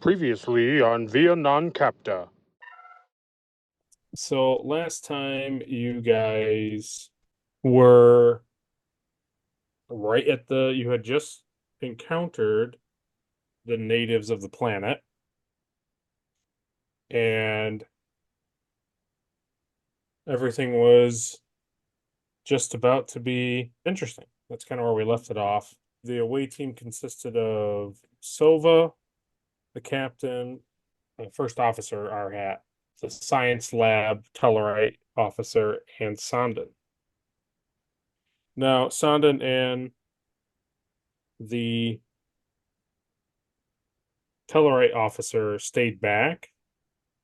Previously on Via Non Capta. So last time you guys were you had just encountered the natives of the planet, and everything was just about to be interesting. That's kind of where we left it off. The away team consisted of Sova, the captain, the first officer, Arhat, the science lab Tellarite officer, and Sandin. Now, Sandin and the Tellarite officer stayed back,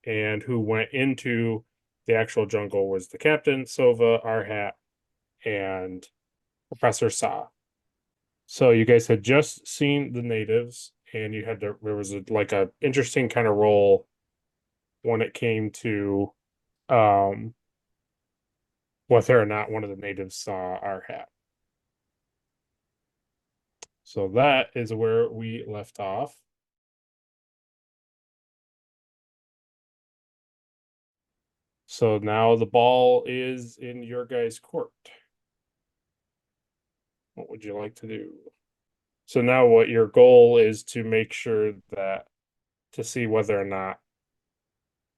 and who went into the actual jungle was the captain, Sova, Arhat, and Professor Sa. So you guys had just seen the natives, and there was like a interesting kind of role when it came to um whether or not one of the natives saw Arhat. So that is where we left off. So now the ball is in your guys' court. What would you like to do? So now what your goal is to make sure that to see whether or not,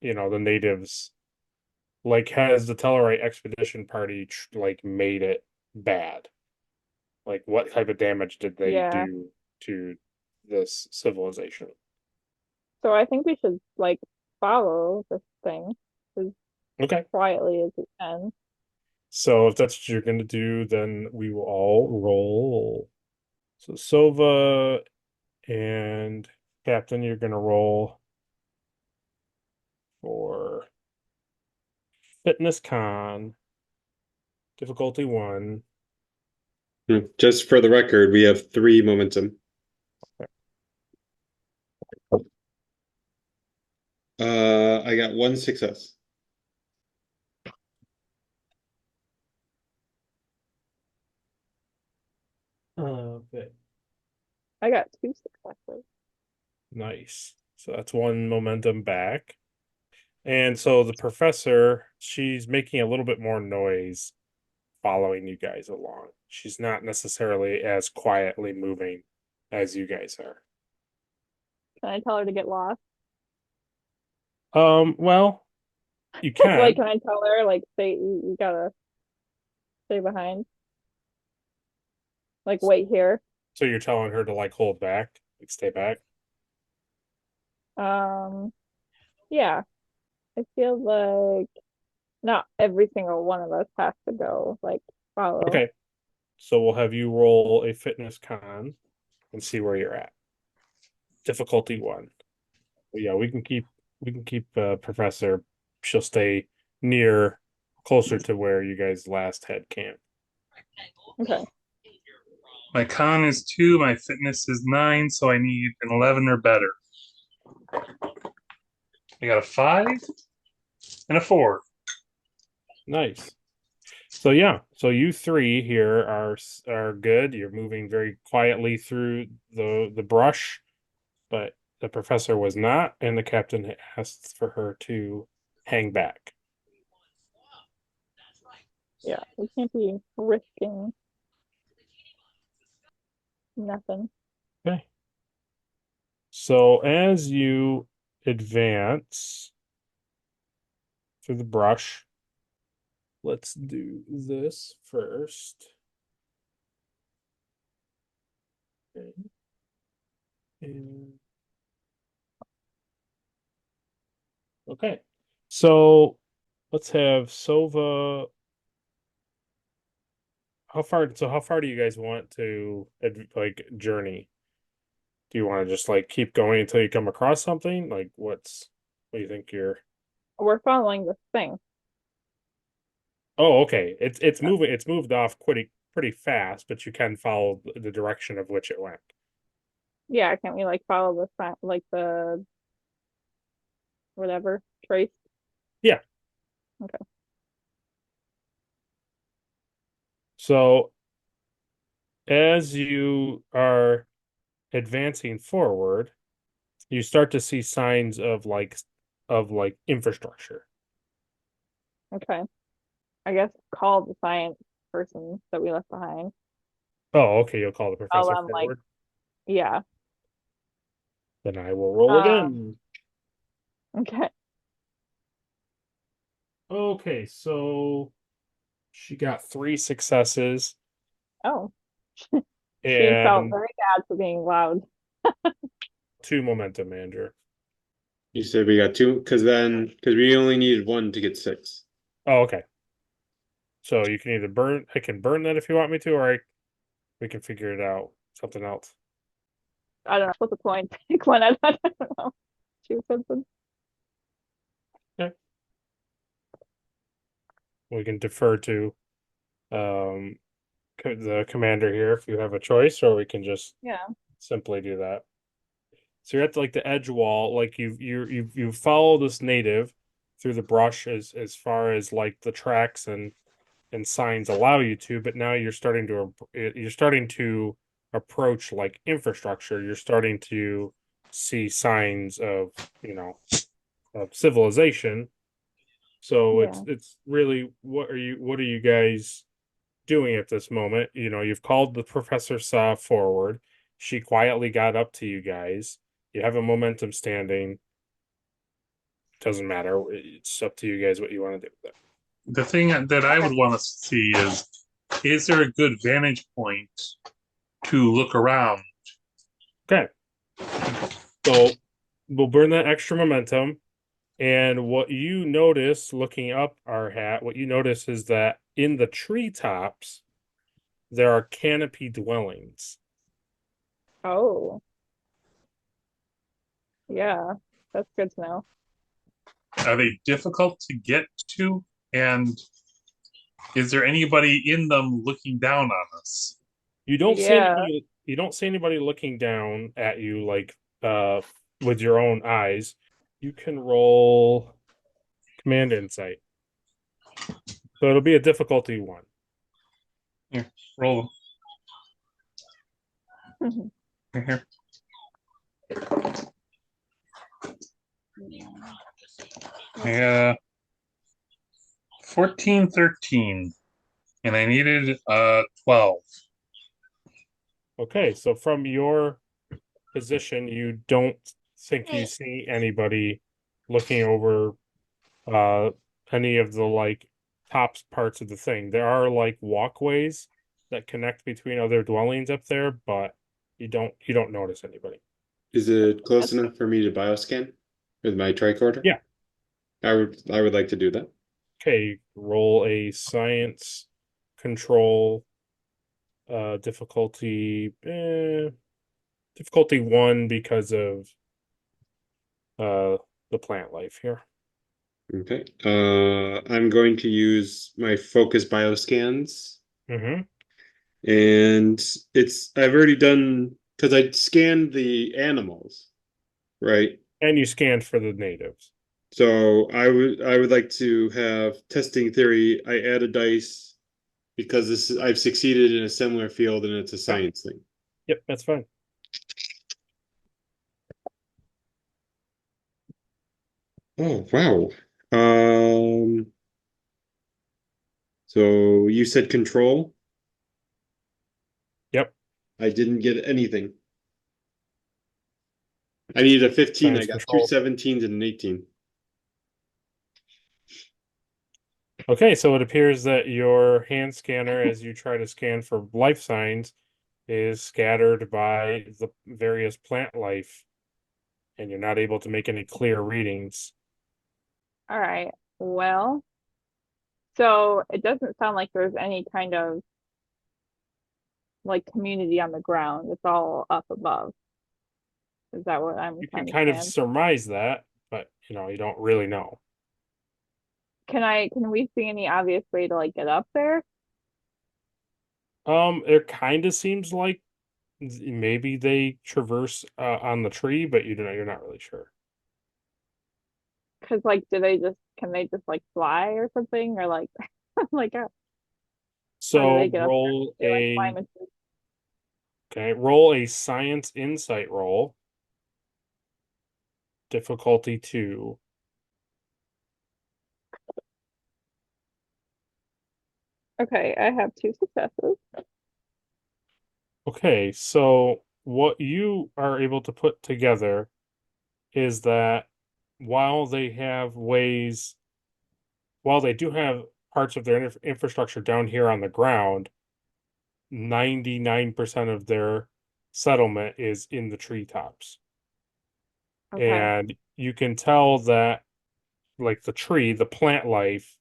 the natives like has the Tellarite expedition party like made it bad? Like what type of damage did they Yeah. do to this civilization? So I think we should like follow this thing as Okay. quietly as we can. So if that's what you're gonna do, then we will all roll. So Sova and Captain, you're gonna roll for Fitness Con, difficulty one. Just for the record, we have 3 momentum. I got 1 success. Okay. I got two successes. Nice. So that's one momentum back. And so the professor, she's making a little bit more noise following you guys along. She's not necessarily as quietly moving as you guys are. Can I tell her to get lost? Well, you Like, can. can I tell her like stay? You gotta stay behind. Like, wait here. So you're telling her to like hold back, like stay back. Um, yeah. I feel like not every single one of us has to go. Like, follow. Okay. So we'll have you roll a fitness con and see where you're at. Difficulty one. But yeah, we can keep Professor. She'll stay near closer to where you guys last had camp. Okay. My con is 2, my fitness is 9, so I need an 11 or better. I got a 5 and a 4. Nice. So yeah, so you three here are good. You're moving very quietly through the brush, but the professor was not, and the captain asked for her to hang back. Yeah. We can't be risking nothing. Okay. So as you advance through the brush, let's do this first. Okay. And okay. So let's have Sova. How far do you guys want to like journey? Do you want to just like keep going until you come across something? Like what do you think you're We're following this thing. Oh, okay. It's moved off pretty fast, but you can follow the direction of which it went. Yeah. Can't we like follow the sign, like the whatever trace? Yeah. Okay. So as you are advancing forward, you start to see signs of infrastructure. Okay. I guess call the science person that we left behind. Oh, okay, you'll call the Tell professor them like, forward. yeah. Then I will roll again. Okay. Okay, so she got 3 successes Oh, she felt and very bad for being loud. 2 momentum, Andrew. You said we got 2, because we only needed 1 to get 6. Oh, okay. So you can either burn. I can burn that if you want me to, or we can figure it out. Something else. I don't know. What's the point? Pick one. I don't know. Choose something. We can defer to the commander here if you have a choice, or we can just Yeah. simply do that. So you're at like the edge wall, like you follow this native through the brush as far as like the tracks and signs allow you to, but now you're starting to approach like infrastructure. You're starting to see signs of of civilization. So Yeah. it's really what are you guys doing at this moment? You've called the Professor Saw forward. She quietly got up to you guys. You have a momentum standing. Doesn't matter. It's up to you guys what you want to do with it. The thing that I would want to see is there a good vantage point to look around? Okay. So we'll burn that extra momentum. And what you notice looking up our hat, what you notice is that in the treetops, there are canopy dwellings. Oh. Yeah. That's good to know. Are they difficult to get to? And is there anybody in them looking down on us? You don't see Yeah. anybody, you don't see anybody looking down at you like with your own eyes. You can roll command insight. So it'll be a difficulty 1. Here, roll them. Here. Yeah. 14, 13. And I needed 12. Okay, so from your position, you don't think you see anybody looking over uh any of the like tops parts of the thing. There are like walkways that connect between other dwellings up there, but you don't notice anybody. Is it close enough for me to bioscan with my tricorder? Yeah. I would like to do that. Okay, roll a science control difficulty difficulty 1 because of the plant life here. Okay. I'm going to use my focus bioscans. Mm-hmm. And I've already done, because I scanned the animals, right? And you scanned for the natives. So I would like to have testing theory. I add a dice because I've succeeded in a similar field and it's a science thing. Yep, that's fine. Oh wow. So you said control? Yep. I didn't get anything. I needed a 15. Science I got two control. 17s and an 18. Okay, so it appears that your hand scanner, as you try to scan for life signs, is scattered by the various plant life, and you're not able to make any clear readings. All right. Well, so it doesn't sound like there's any kind of like community on the ground. It's all up above. Is that what I'm You to can kind of understand? surmise that, but you don't really know. Can we see any obvious way to like get up there? It kind of seems like maybe they traverse on the tree, but you're not really sure. Because like, can they just like fly or something or like like how do So they get up there? They like climb a tree. roll a science insight roll. difficulty 2. Okay, I have 2 successes. Okay, so what you are able to put together is that while they do have parts of their infrastructure down here on the ground, 99% of their settlement is in the treetops. Okay. And you can tell that, like, the plant life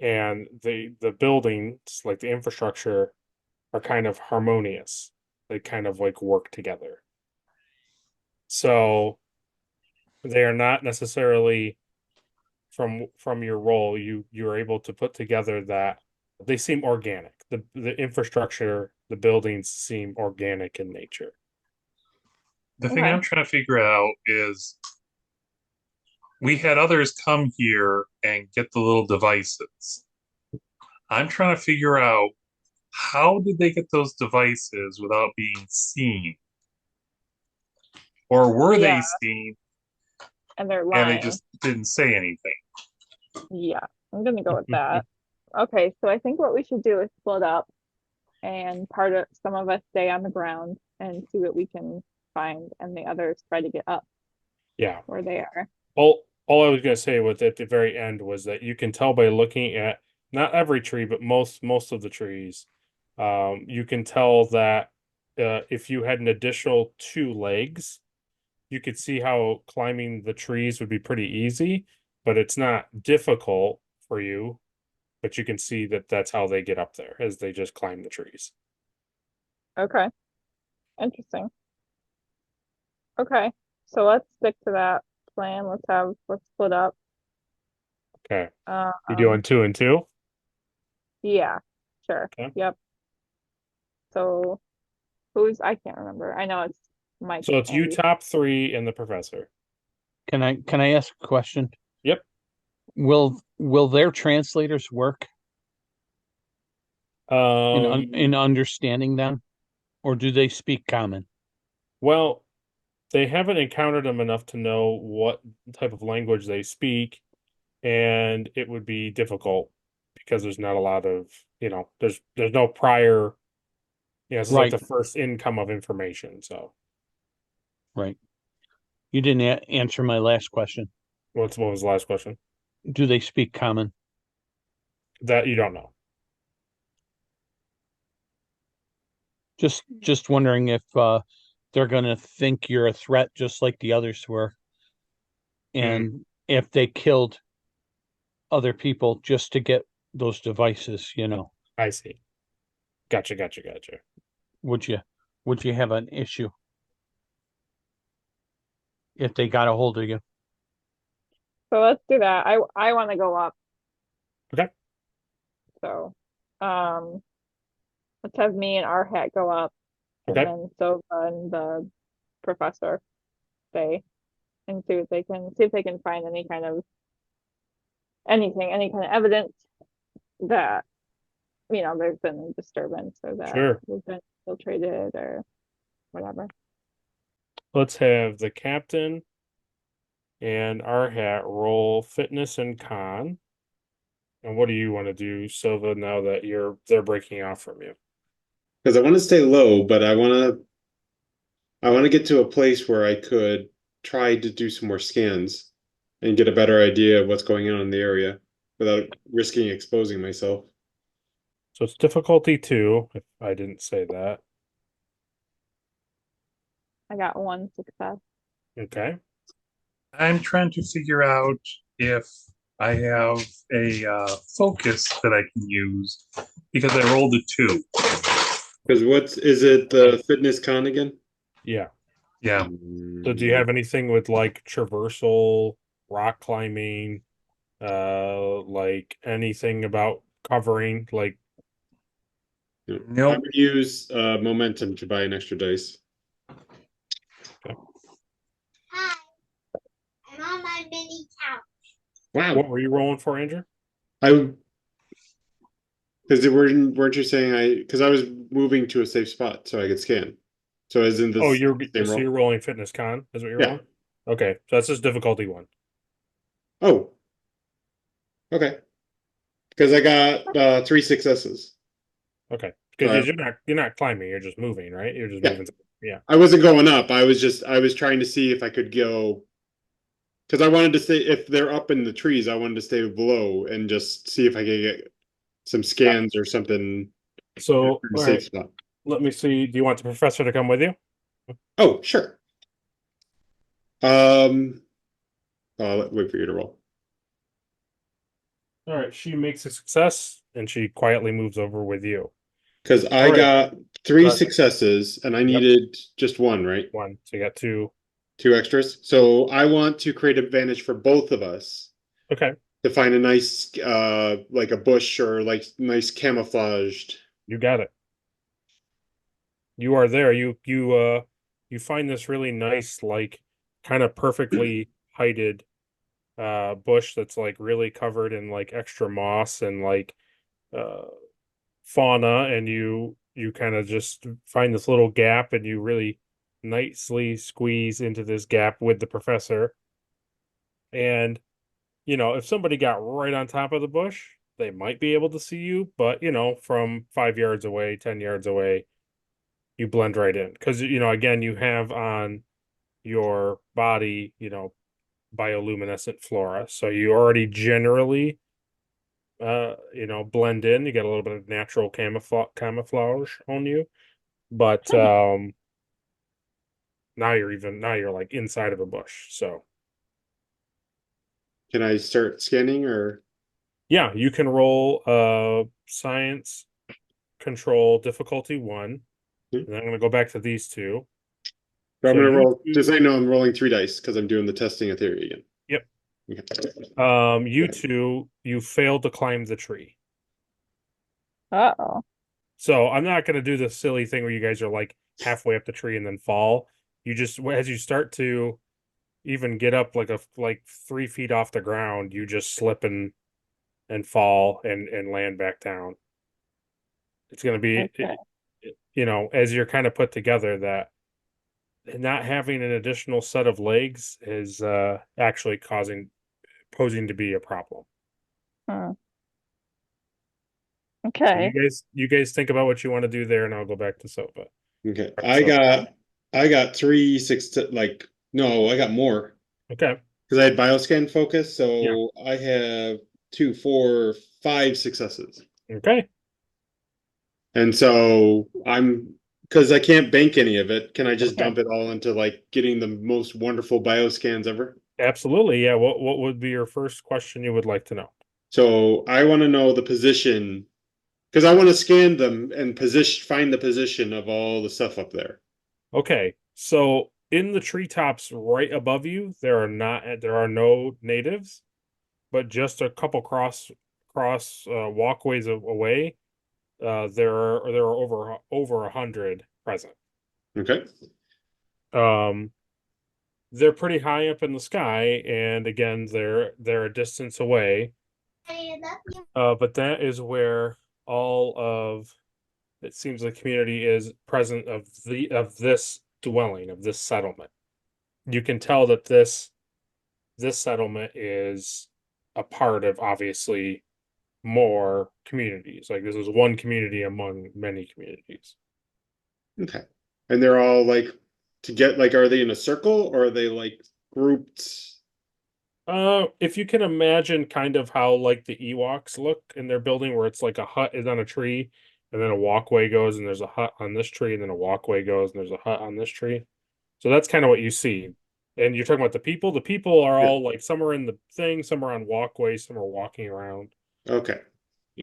and the buildings, like the infrastructure, are kind of harmonious. They kind of like work together. So they are not necessarily from your role, you're able to put together that they seem organic. The infrastructure, the buildings seem organic in nature. The thing Okay. I'm trying to figure out is we had others come here and get the little devices. I'm trying to figure out how did they get those devices without being seen? Or were Yeah, they seen and they're and they lying. just didn't say anything? Yeah, I'm gonna go with that. Okay, so I think what we should do is split up and some of us stay on the ground and see what we can find, and the others try to get up Yeah. where they are. All I was gonna say was at the very end was that you can tell by looking at not every tree, but most of the trees. You can tell that if you had an additional 2 legs, you could see how climbing the trees would be pretty easy, but it's not difficult for you. But you can see that that's how they get up there, as they just climb the trees. Okay, interesting. Okay, so let's stick to that plan. Let's split up. Okay. You doing 2 and 2? Yeah, sure. Okay. Yep. So I can't remember. I know it's Mike. So it's you Andy. top 3 and the professor. Can I ask a question? Yep. Will their translators work Um, in understanding them, or do they speak common? well, they haven't encountered them enough to know what type of language they speak, and it would be difficult because there's not a lot of, there's no prior, it's like Right, the first income of information. So right. You didn't answer my last question. what was the last question? Do they speak common? That you don't know. Just wondering if they're gonna think you're a threat just like the others were, and if they killed other people just to get those devices, I see. Gotcha. would you would you have an issue if they got a hold of you? So let's do that. I want to go up. Okay. So, let's have me and our hat go up, and Okay. then Sova and the professor stay and see if they can find any kind of evidence that there's been disturbance or that Sure. we've been infiltrated or whatever. Let's have the captain and our hat roll fitness and con. And what do you want to do, Sova, now that they're breaking off from you? Because I want to stay low, but I want to get to a place where I could try to do some more scans and get a better idea of what's going on in the area without risking exposing myself. So it's difficulty 2, if I didn't say that. I got 1 success. Okay. I'm trying to figure out if I have a focus that I can use because I rolled a 2. Because is it the fitness con again? Yeah. Yeah. So do you have anything with like traversal, rock climbing, like anything about covering, like Nope. I would use momentum to buy an extra dice. Hi, I'm on my mini couch. Wow. what were you rolling for, Andrew? Because weren't you saying because I was moving to a safe spot so I could scan. So as in this Oh, you're same so roll? you're rolling fitness con, is what you're Yeah. rolling? Okay, so that's just difficulty 1. Oh, okay. Because I got 3 successes. Okay, So because you're not climbing, you're just moving, right? You're just yeah, moving. Yeah. I wasn't going up. I was trying to see if I could go because I wanted to stay. If they're up in the trees, I wanted to stay below and just see if I could get some scans or something So, in a all safe right, spot. let me see. Do you want the professor to come with you? Oh, sure. Um, I'll wait for you to roll. All right, she makes a success and she quietly moves over with you. Because I All right. got 3 Got it. successes and I needed just one, right? 1. So you got 2. 2 extras. So I want to create advantage for both of us Okay, to find a nice, like a bush or like nice camouflaged. you got it. You are there. You find this really nice, like kind of perfectly heighted bush that's like really covered in like extra moss and like uh fauna, and you kind of just find this little gap and you really nicely squeeze into this gap with the professor. And if somebody got right on top of the bush, they might be able to see you, but from 5 yards away, 10 yards away, you blend right in. Because again, you have on your body, bioluminescent flora. So you already generally blend in. You get a little bit of natural camouflage on you. But now you're like inside of a bush. So Can I start scanning or? yeah, you can roll science control difficulty 1. Hmm? And I'm gonna go back to these 2. I'm So gonna you roll. Just so two, I know, I'm rolling 3 dice because I'm doing the testing of theory again. yep. Okay. You two, you failed to climb the tree. Uh-oh. So I'm not gonna do the silly thing where you guys are like halfway up the tree and then fall. You just as you start to even get up like 3 feet off the ground, you just slip and fall and land back down. It's gonna be Okay. as you're kind of put together that not having an additional set of legs is actually posing to be a problem. Hmm. So Okay. you guys think about what you want to do there, and I'll go back to Sova. Okay. So I got 3 6 like no, I got more okay, because I had bioscan focus, yeah, so I have 2, 4, 5 successes. okay, And so I'm because I can't bank any of it, can I just okay, dump it all into like getting the most wonderful bioscans ever? absolutely, yeah. What would be your first question you would like to know? So I want to know the position because I want to scan them and find the position of all the stuff up there. Okay, so in the treetops right above you, there are no natives, but just a couple cross walkways away, there are over 100 present. Okay. Um, they're pretty high up in the sky, and again, they're a distance away. But that is where all of it seems the community is present of this dwelling of this settlement. You can tell that this settlement is a part of obviously more communities. Like this is one community among many communities. Okay. And they're all like to get like are they in a circle or are they like grouped? If you can imagine kind of how like the Ewoks look in their building where it's like a hut is on a tree and then a walkway goes and there's a hut on this tree and then a walkway goes and there's a hut on this tree. So that's kind of what you see. And you're talking about the people. The people are Yeah. all like some are in the thing, some are on walkways, some are walking around. Okay.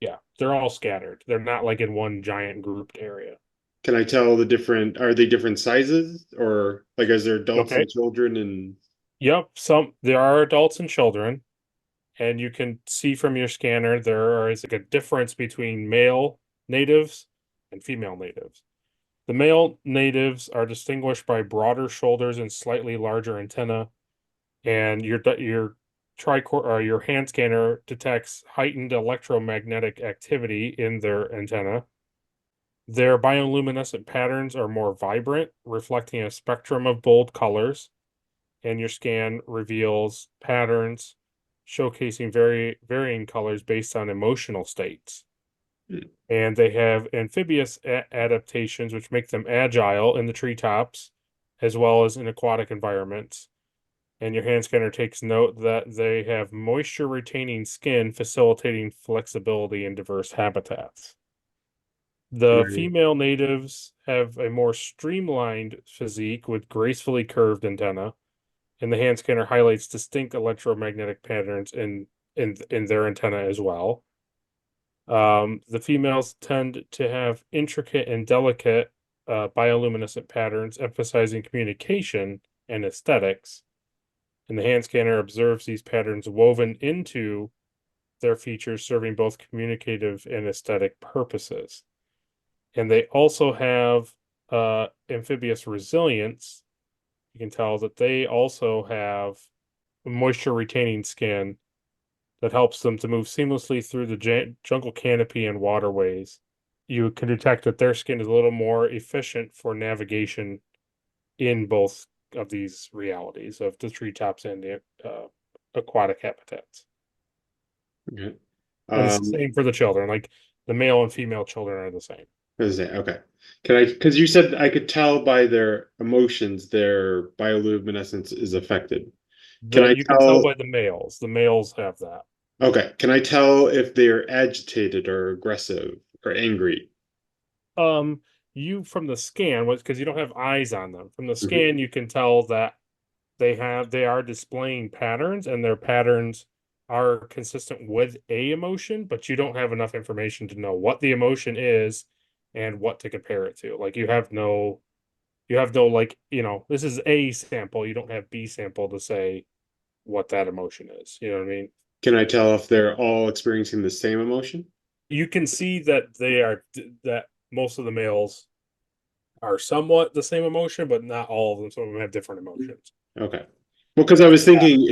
Yeah, they're all scattered. They're not like in one giant grouped area. Can I tell the different are they different sizes or like is there adults Okay. and children and Yep, there are adults and children, and you can see from your scanner there is like a difference between male natives and female natives. The male natives are distinguished by broader shoulders and slightly larger antenna, and your hand scanner detects heightened electromagnetic activity in their antenna. Their bioluminescent patterns are more vibrant, reflecting a spectrum of bold colors, and your scan reveals patterns showcasing varying colors based on emotional states. And they have amphibious adaptations, which make them agile in the treetops as well as in aquatic environments. And your hand scanner takes note that they have moisture retaining skin, facilitating flexibility in diverse habitats. The Right. female natives have a more streamlined physique with gracefully curved antennae, and the hand scanner highlights distinct electromagnetic patterns in their antenna as well. The females tend to have intricate and delicate bioluminescent patterns, emphasizing communication and aesthetics. And the hand scanner observes these patterns woven into their features, serving both communicative and aesthetic purposes. And they also have amphibious resilience. You can tell that they also have moisture retaining skin that helps them to move seamlessly through the jungle canopy and waterways. You can detect that their skin is a little more efficient for navigation in both of these realities of the treetops and the aquatic habitats. Okay. And it's the same for the children. Like the male and female children are the same. Okay. Because you said I could tell by their emotions, their bioluminescence is affected. You can tell by the males. The males have that. Okay. Can I tell if they're agitated or aggressive or angry? You from the scan, because you don't have eyes on them. From the scan, you can tell that they are displaying patterns, and their patterns are consistent with a emotion, but you don't have enough information to know what the emotion is and what to compare it to. Like you have no like, this is A sample. You don't have B sample to say what that emotion is. You know what I mean? Can I tell if they're all experiencing the same emotion? You can see that that most of the males are somewhat the same emotion, but not all of them. Some of them have different emotions. Okay. Well, because I was thinking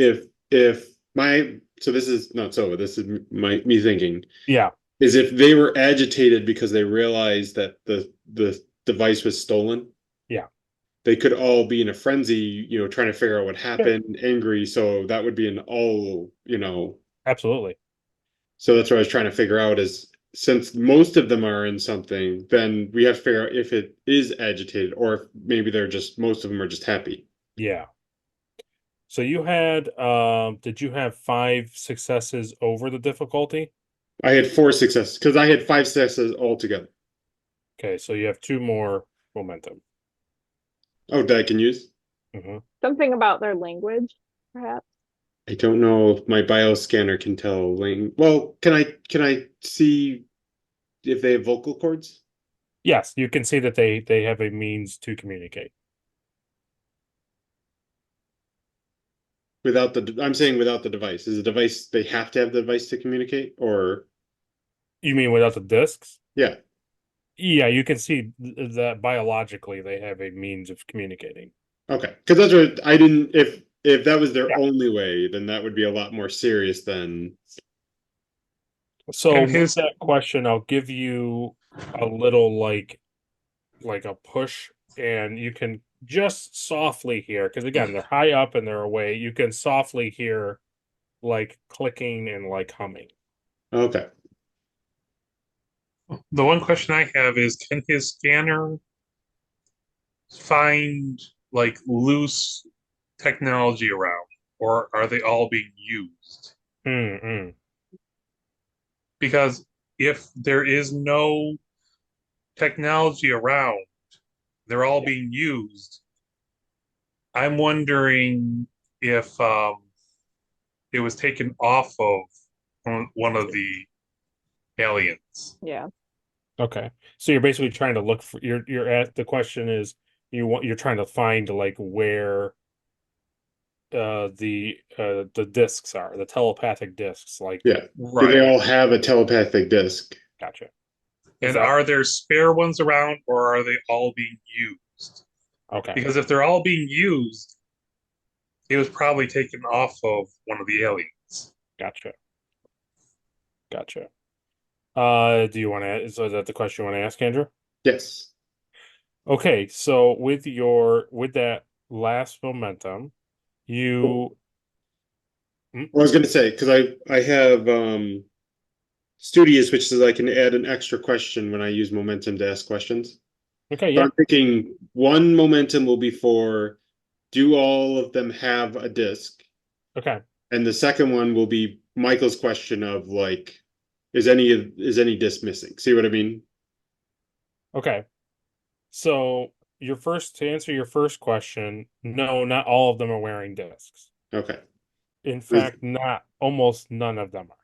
if my so this is not so this is me thinking Yeah. is if they were agitated because they realized that the device was stolen. Yeah. They could all be in a frenzy, trying to figure out what happened, angry. So that would be an all, Absolutely. So that's what I was trying to figure out is since most of them are in something, then we have to figure out if it is agitated or if maybe most of them are just happy. Yeah. So did you have 5 successes over the difficulty? I had 4 successes because I had 5 successes altogether. Okay, so you have 2 more momentum. Oh, that I can use? Something about their language, perhaps. I don't know if my bioscanner can tell Well, can I see if they have vocal cords? Yes, you can see that they have a means to communicate. I'm saying without the device. Is the device they have to have the device to communicate or You mean without the discs? yeah. Yeah, you can see that biologically they have a means of communicating. Okay. Because that's what I didn't if that was their Yeah. only way, then that would be a lot more serious than So And with that question, I'll give you a little like a push, and you can just softly hear, because again, they're high up and they're away. You can softly hear like clicking and like humming. okay. The one question I have is, can his scanner find like loose technology around, or are they all being used? Mm-hmm. Because if there is no technology around, they're all being used. I'm wondering if it was taken off of one of the aliens. Yeah. Okay. So you're basically trying to look for you're at the question is you're trying to find like where the discs are, the telepathic discs, like Yeah. Do they Right. all have a telepathic disc? gotcha. And are there spare ones around, or are they all being used? Okay. Because if they're all being used, it was probably taken off of one of the aliens. Gotcha. Do you want to is that the question you want to ask, Andrew? Yes. Okay, so with that last momentum, You I was gonna say, because I have Studious, which says I can add an extra question when I use momentum to ask questions. okay? So Yeah. I'm thinking one momentum will be for, do all of them have a disc? Okay. And the second one will be Michael's question of like, is any disc missing? See what I mean? Okay. So to answer your first question, no, not all of them are wearing discs. Okay. In fact, not almost none of them are.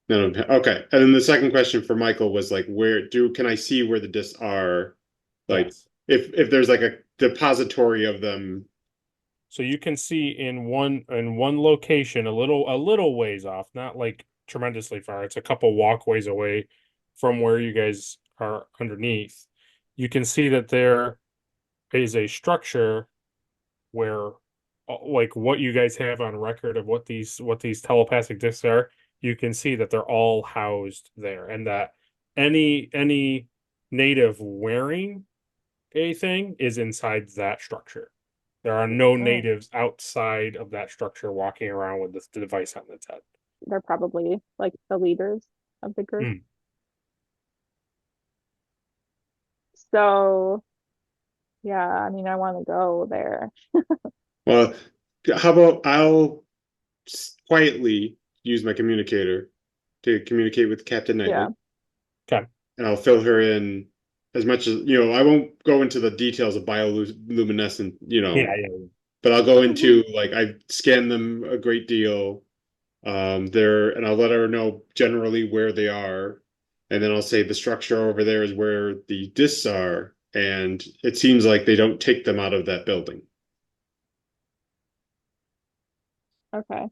No, no, okay. And then the second question for Michael was like, can I see where the discs are? Like, Yes. if there's like a depository of them. So you can see in one location, a little ways off, not like tremendously far. It's a couple walkways away from where you guys are underneath. You can see that there is a structure where like what you guys have on record of what these telepathic discs are, you can see that they're all housed there, and that any native wearing a thing is inside that structure. There are no natives outside of that structure walking around with this device on its head. They're probably like the leaders of the group. Mm. So, yeah, I mean, I want to go there. Well, how about I'll quietly use my communicator to communicate with Captain Knightley. Yeah. Okay. And I'll fill her in as much as, I won't go into the details of bioluminescent, Yeah. but I'll go into like I scan them a great deal. And I'll let her know generally where they are. And then I'll say the structure over there is where the discs are, and it seems like they don't take them out of that building. Okay.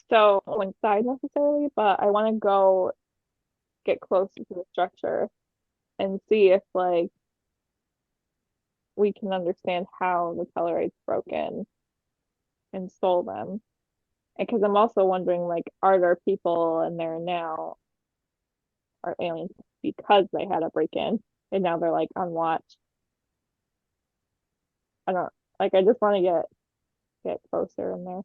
So, I won't inside necessarily, but I want to go get closer to the structure and see if like we can understand how the Tellarites broke in and stole them. And because I'm also wondering, like, are there people in there now, are aliens because they had a break in and now they're like on watch? I don't like. I just want to get closer in there.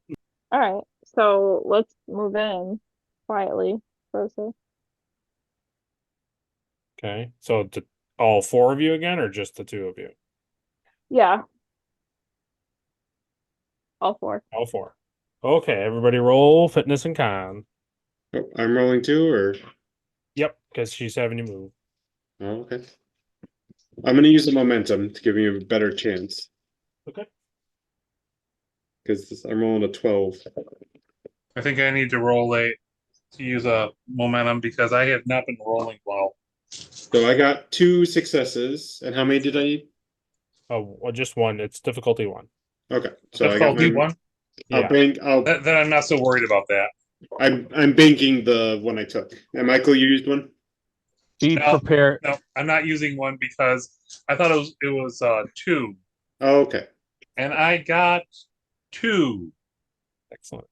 All right, so let's move in quietly closer. Okay. So all four of you again, or just the two of you? Yeah, all four. All four. Okay, everybody roll fitness and con. Oh, I'm rolling too, or Yep, because she's having you move. oh, okay. I'm going to use the momentum to give me a better chance Okay. because I'm rolling a 12. I think I need to to use a momentum because I have not been rolling well. So I got 2 successes, and how many did I need? Oh, well, just one. It's difficulty one. Okay, so I got Difficulty my. one. I'll Yeah. bank. Then I'm not so worried about that. I'm banking the one I took. And Michael, you used one. Be No. prepared. No, I'm not using one because I thought it was 2, Oh, okay, and I got 2. Excellent.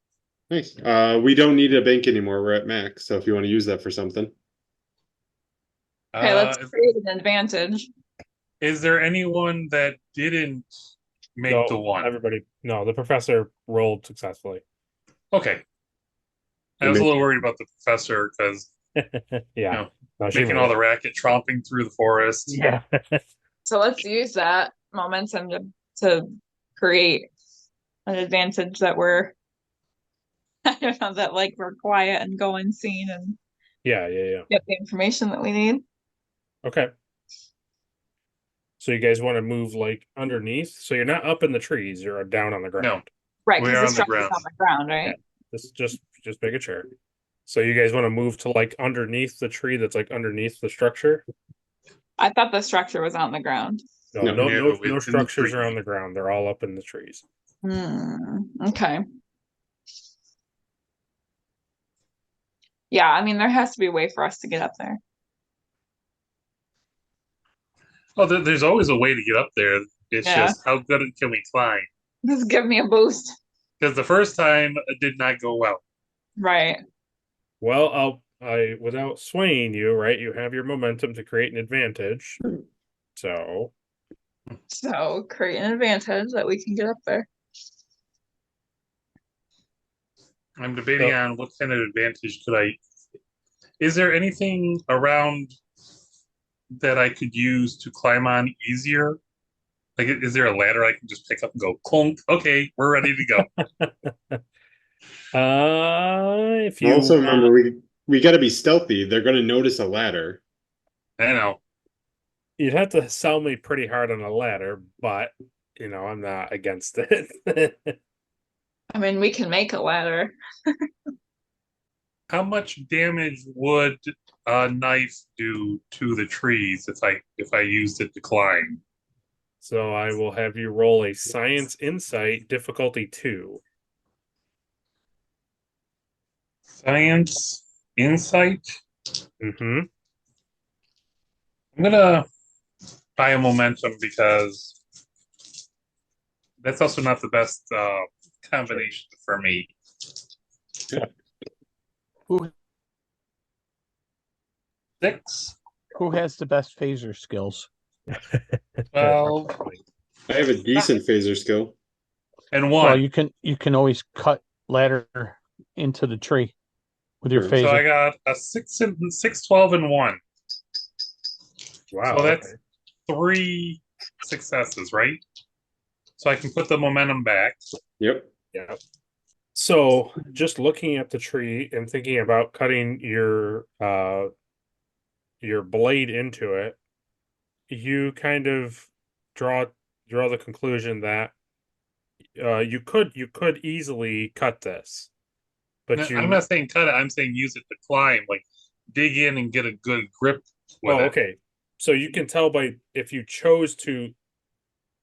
nice. We don't need a bank anymore. We're at max. So if you want to use that for something. Okay, let's Is, create an advantage. is there anyone that didn't make the No, one? everybody. No, the professor rolled successfully. Okay. I was a little worried about the professor because Yeah. No, she making made all it. the racket, tromping through the forest. Yeah. So let's use that momentum to create an advantage that we're I don't know, that like we're quiet and go unseen and Yeah. get the information that we need. Okay. So you guys want to move like underneath? So you're not up in the trees, you're down on the ground. No, Right, we because are the on the structure's ground. on the ground, right? Just make a chair. So you guys want to move to like underneath the tree that's like underneath the structure? I thought the structure was on the ground. No, No. no it's in the structures are tree. on the ground. They're all up in the trees. Okay. Yeah, I mean there has to be a way for us to get up there. Well, there's always a way to get up there. It's Yeah. just how good can we climb? Just give me a boost. Because the first time it did not go well. Right. Well, without swaying you, right? You have your momentum to create an advantage. So So create an advantage that we can get up there. I'm debating on what kind of advantage could I. Is there anything around that I could use to climb on easier? Like, is there a ladder I can just pick up and go clunk? Okay, we're ready to go. If you Also remember we got to be stealthy. They're going to notice a ladder. I know. you'd have to sell me pretty hard on a ladder, but I'm not against it. I mean, we can make a ladder. How much damage would a knife do to the trees if I used it to climb? So I will have you roll a science insight difficulty 2. Science insight. Mm-hmm. I'm gonna buy a momentum because that's also not the best combination for me. Who 6, who has the best phaser skills? 12, I have a decent phaser skill. and Well, 1. you can always cut ladder into the tree with your Sure. So I phaser. got a 6, 12, and 1. Wow. So that's 3 successes, right? So I can put the momentum back. Yep. Yeah. So just looking at the tree and thinking about cutting your blade into it, you kind of draw the conclusion that you could easily cut this, but I'm not saying cut it. I'm saying use it to climb, like dig in and get a good grip with it. Okay. So you can tell by if you chose to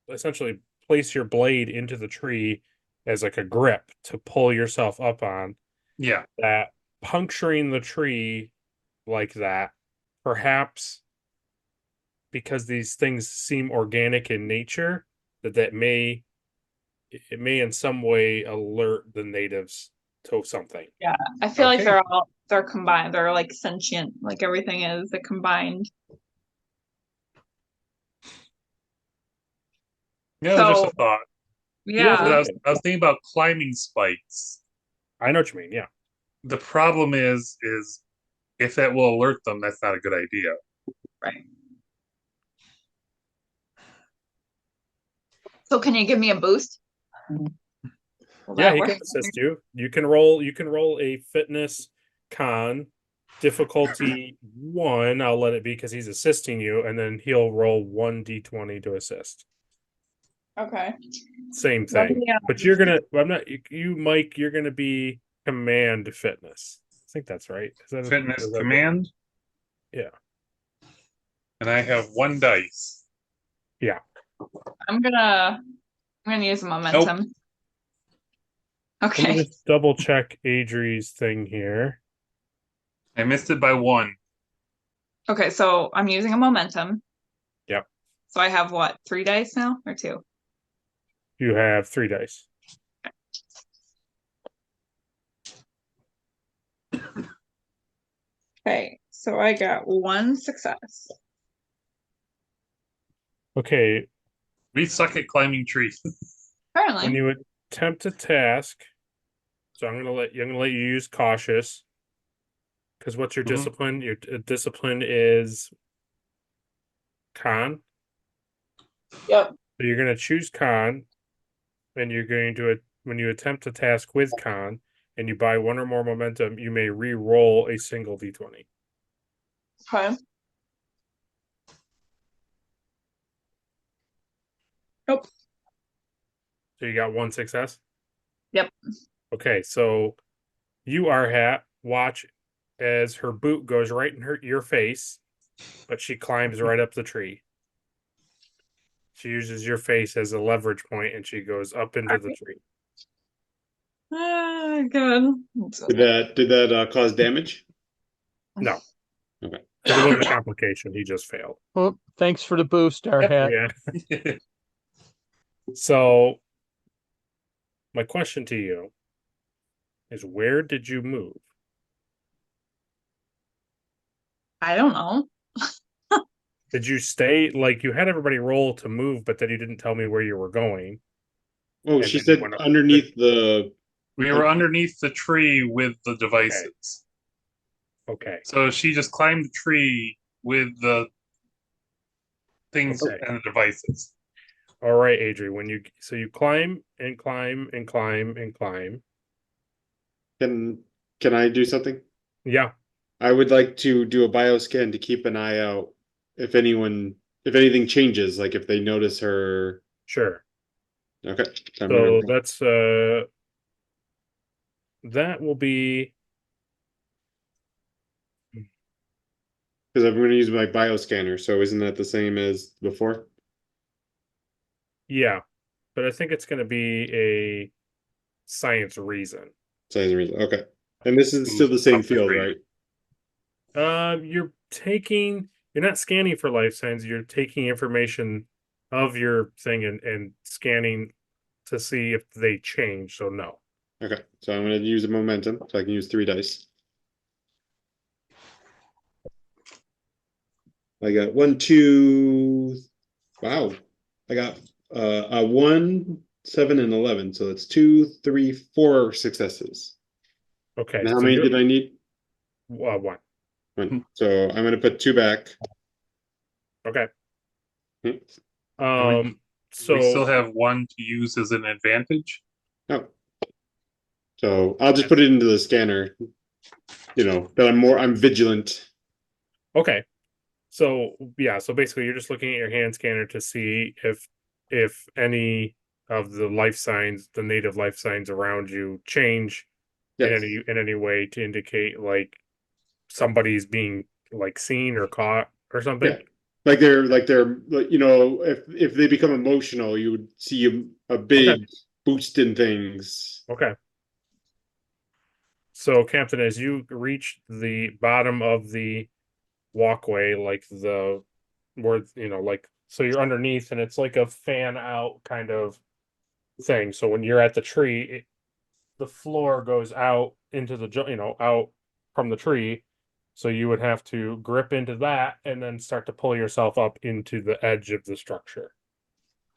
essentially place your blade into the tree as like a grip to pull yourself up on, Yeah. that puncturing the tree like that, perhaps because these things seem organic in nature, that may in some way alert the natives to something. Yeah, I feel like Okay. they're combined. They're like sentient. Like everything is a combined. Yeah, it was just So a thought. yeah, But I was thinking about climbing spikes. I know what you mean. Yeah. The problem is if that will alert them, that's not a good idea. right. So can you give me a boost? Will Yeah, that he work? can assist you. You can roll a fitness con difficulty 1. I'll let it be because he's assisting you, and then he'll roll 1d20 to assist. Okay. Same Let thing. me, But you're gonna I'm not you Mike, you're gonna be command fitness. I think that's right. Fitness is that command. Yeah. And I have 1 dice. Yeah. I'm gonna use momentum. Let Okay. me just double check Adri's thing here. I missed it by 1. Okay, so I'm using a momentum. Yep. So I have what, 3 dice now or 2? You have 3 dice. Okay, so I got 1 success. Okay. We suck at climbing trees. Apparently. When you attempt a task, so I'm gonna let you use cautious. Because what's your discipline? Your discipline is con. Yep. So you're gonna choose con, and you're going to when you attempt a task with con, and you buy 1 or more momentum, you may re-roll a single d20. Okay. Nope. So you got 1 success? Yep. Okay, so you Arhat watch as her boot goes right in your face, but she climbs right up the tree. She uses your face as a leverage point, and she goes up into the tree. Good. Did that cause damage? No. Okay. But it wasn't a complication. He just failed. Well, thanks for the boost, our hat. Yeah. So my question to you is, where did you move? I don't know. Did you stay like you had everybody roll to move, but then you didn't tell me where you were going? Oh, And she then you said went up underneath the. We were underneath the tree with the devices. Okay. So she just climbed the tree with the things Okay. and the devices. All right, Adri. When you climb and climb and climb and climb. Can I do something? Yeah. I would like to do a bioscan to keep an eye out if anything changes, like if they notice her. Sure. Okay. So that's that will be Because I'm going to use my bioscanner, so isn't that the same as before? yeah, but I think it's going to be a science reason. Science reason. Okay. And this is still the same field, right? You're not scanning for life signs. You're taking information of your thing and scanning to see if they change. So no. Okay. So I'm going to use a momentum, so I can use 3 dice. I got 1, 2. Wow. I got a 1, 7, and 11. So it's 2, 3, 4 successes. Okay. And how so many you're did I need? one. 1. So I'm going to put 2 back. Okay. we So still have one to use as an advantage. Oh. So I'll just put it into the scanner. That I'm vigilant. okay. So yeah, so basically you're just looking at your hand scanner to see if any of the life signs, the native life signs around you change Yes. in any way to indicate like somebody's being like seen or caught or something. Yeah. Like if they become emotional, you would see a big boost in things. Okay. So Captain, as you reach the bottom of the walkway, like so you're underneath and it's like a fan out kind of thing. So when you're at the tree, the floor goes out into out from the tree. So you would have to grip into that and then start to pull yourself up into the edge of the structure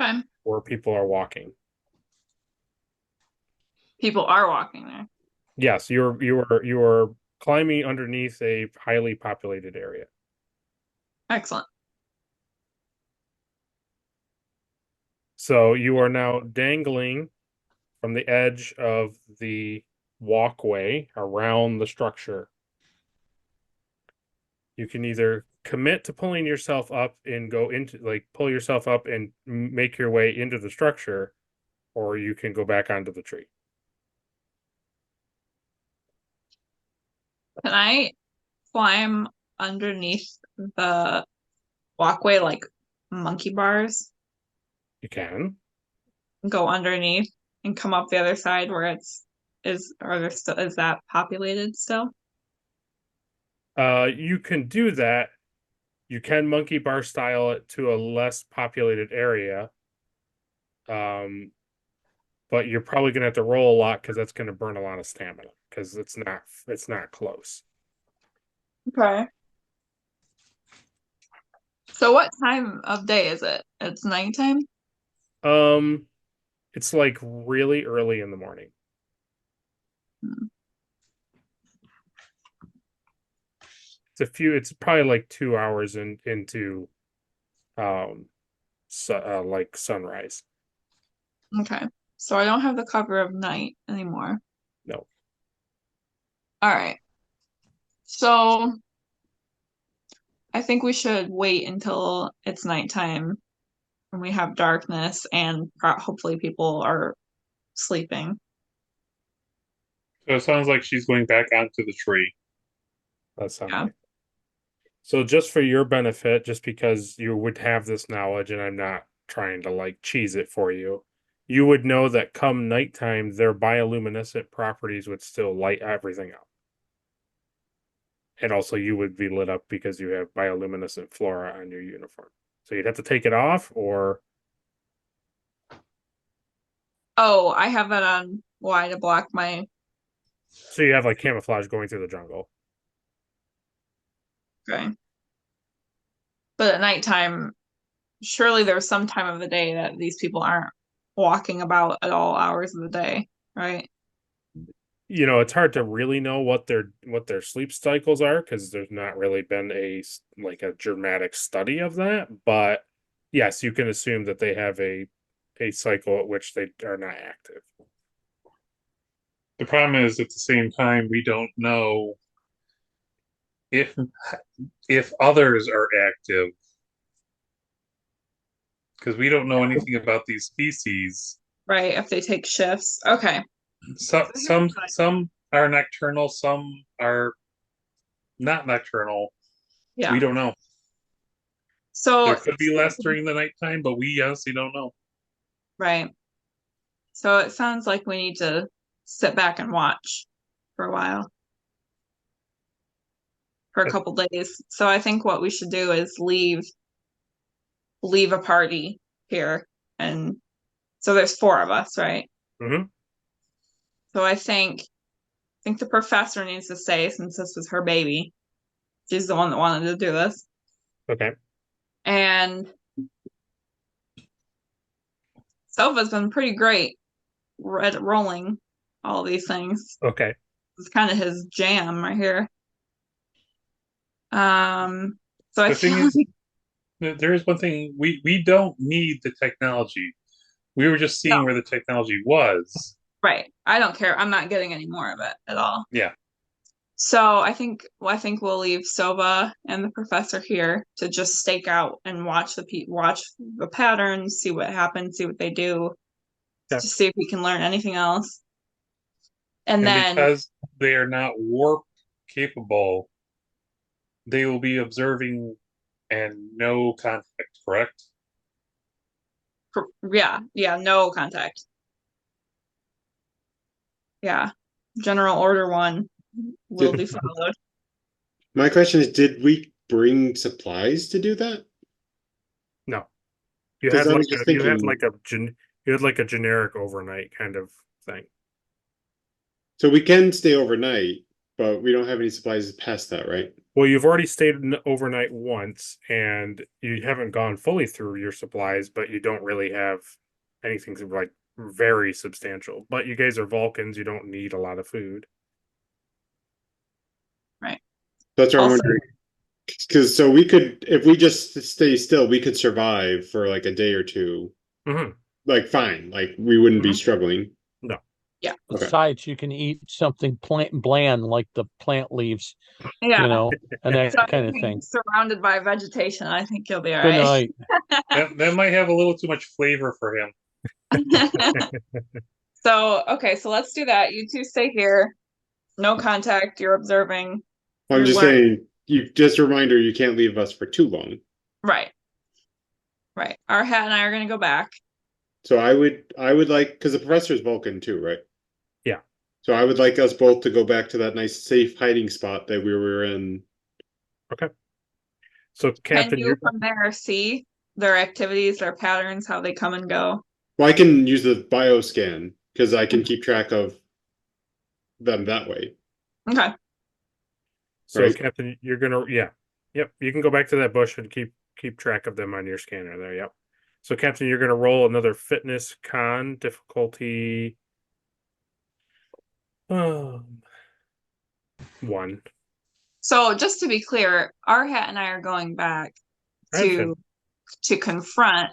Okay. where people are walking. People are walking there. Yes, you are climbing underneath a highly populated area. Excellent. So you are now dangling from the edge of the walkway around the structure. You can either commit to pulling yourself up and pull yourself up and make your way into the structure, or you can go back onto the tree. Can I climb underneath the walkway like monkey bars? You can. Go underneath and come up the other side where is that populated still? You can do that. You can monkey bar style it to a less populated area. But you're probably gonna have to roll a lot because that's gonna burn a lot of stamina because it's not close. Okay. So what time of day is it? It's nighttime? It's like really early in the morning. It's probably like 2 hours into like sunrise. Okay. So I don't have the cover of night anymore. No. All right. So I think we should wait until it's nighttime and we have darkness and hopefully people are sleeping. So it sounds like she's going back onto the tree. That sounds Yeah. like. So just for your benefit, just because you would have this knowledge and I'm not trying to like cheese it for you, you would know that come nighttime, their bioluminescent properties would still light everything up. And also you would be lit up because you have bioluminescent flora on your uniform. So you'd have to take it off or Oh, I have that on why to block my. so you have like camouflage going through the jungle. Okay. But at nighttime, surely there's some time of the day that these people aren't walking about at all hours of the day, right? It's hard to really know what their sleep cycles are because there's not really been a dramatic study of that. But yes, you can assume that they have a cycle at which they are not active. The problem is, at the same time, we don't know if others are active because we don't know anything about these species. Right, if they take shifts. Okay. Some are nocturnal, some are not nocturnal. Yeah. We don't know. So There could be less during the nighttime, but we honestly don't know. right. So it sounds like we need to sit back and watch for a while. For a couple days. So I think what we should do is leave a party here. And so there's 4 of us, right? Mm-hmm. So I think the professor needs to stay since this was her baby. She's the one that wanted to do this. Okay. And Sova's been pretty great at rolling all these things. Okay. It's kind of his jam right here. So I The thing feel is, there is one thing we don't need the technology. We were just seeing where the technology was. right. I don't care. I'm not getting any more of it at all. Yeah. So I think we'll leave Sova and the professor here to just stake out and watch the patterns, see what happens, see what they do, Yeah. to see if we can learn anything else. And then because they are not warp capable, they will be observing and no contact, correct? yeah, no contact. Yeah. General Order 1 will be followed. My question is, did we bring supplies to do that? No. You 'Cause had I like was just a, you had thinking- like a generic overnight kind of thing. So we can stay overnight, but we don't have any supplies past that, right? Well, you've already stayed overnight once, and you haven't gone fully through your supplies, but you don't really have anything like very substantial. But you guys are Vulcans; you don't need a lot of food. Right. That's what I'm Also- wondering. Because so we could, if we just stay still, we could survive for like a day or two. Mm-hmm. Like fine, like we wouldn't be Mhm. struggling. No. Yeah. Okay. Besides, you can eat something bland like the plant leaves, Yeah. and that So kind of thing. surrounded by vegetation, I think you'll be all Good right. night. That might have a little too much flavor for him. So, okay, so let's do that. You two stay here. No contact. You're observing. I'm You're just learning. saying, just a reminder, you can't leave us for too long. Right. Right. Our hat and I are going to go back. So I would like, because the professor's Vulcan too, right? Yeah. So I would like us both to go back to that nice safe hiding spot that we were in. Okay. So, Can Captain, you from there see their activities, their patterns, how they come and go? Well, I can use the bioscan because I can keep track of them that way. Okay. So, Right. Captain, you're gonna yep. You can go back to that bush and keep track of them on your scanner there. Yep. So, Captain, you're gonna roll another fitness con difficulty. 1. So just to be clear, our hat and I are going back to confront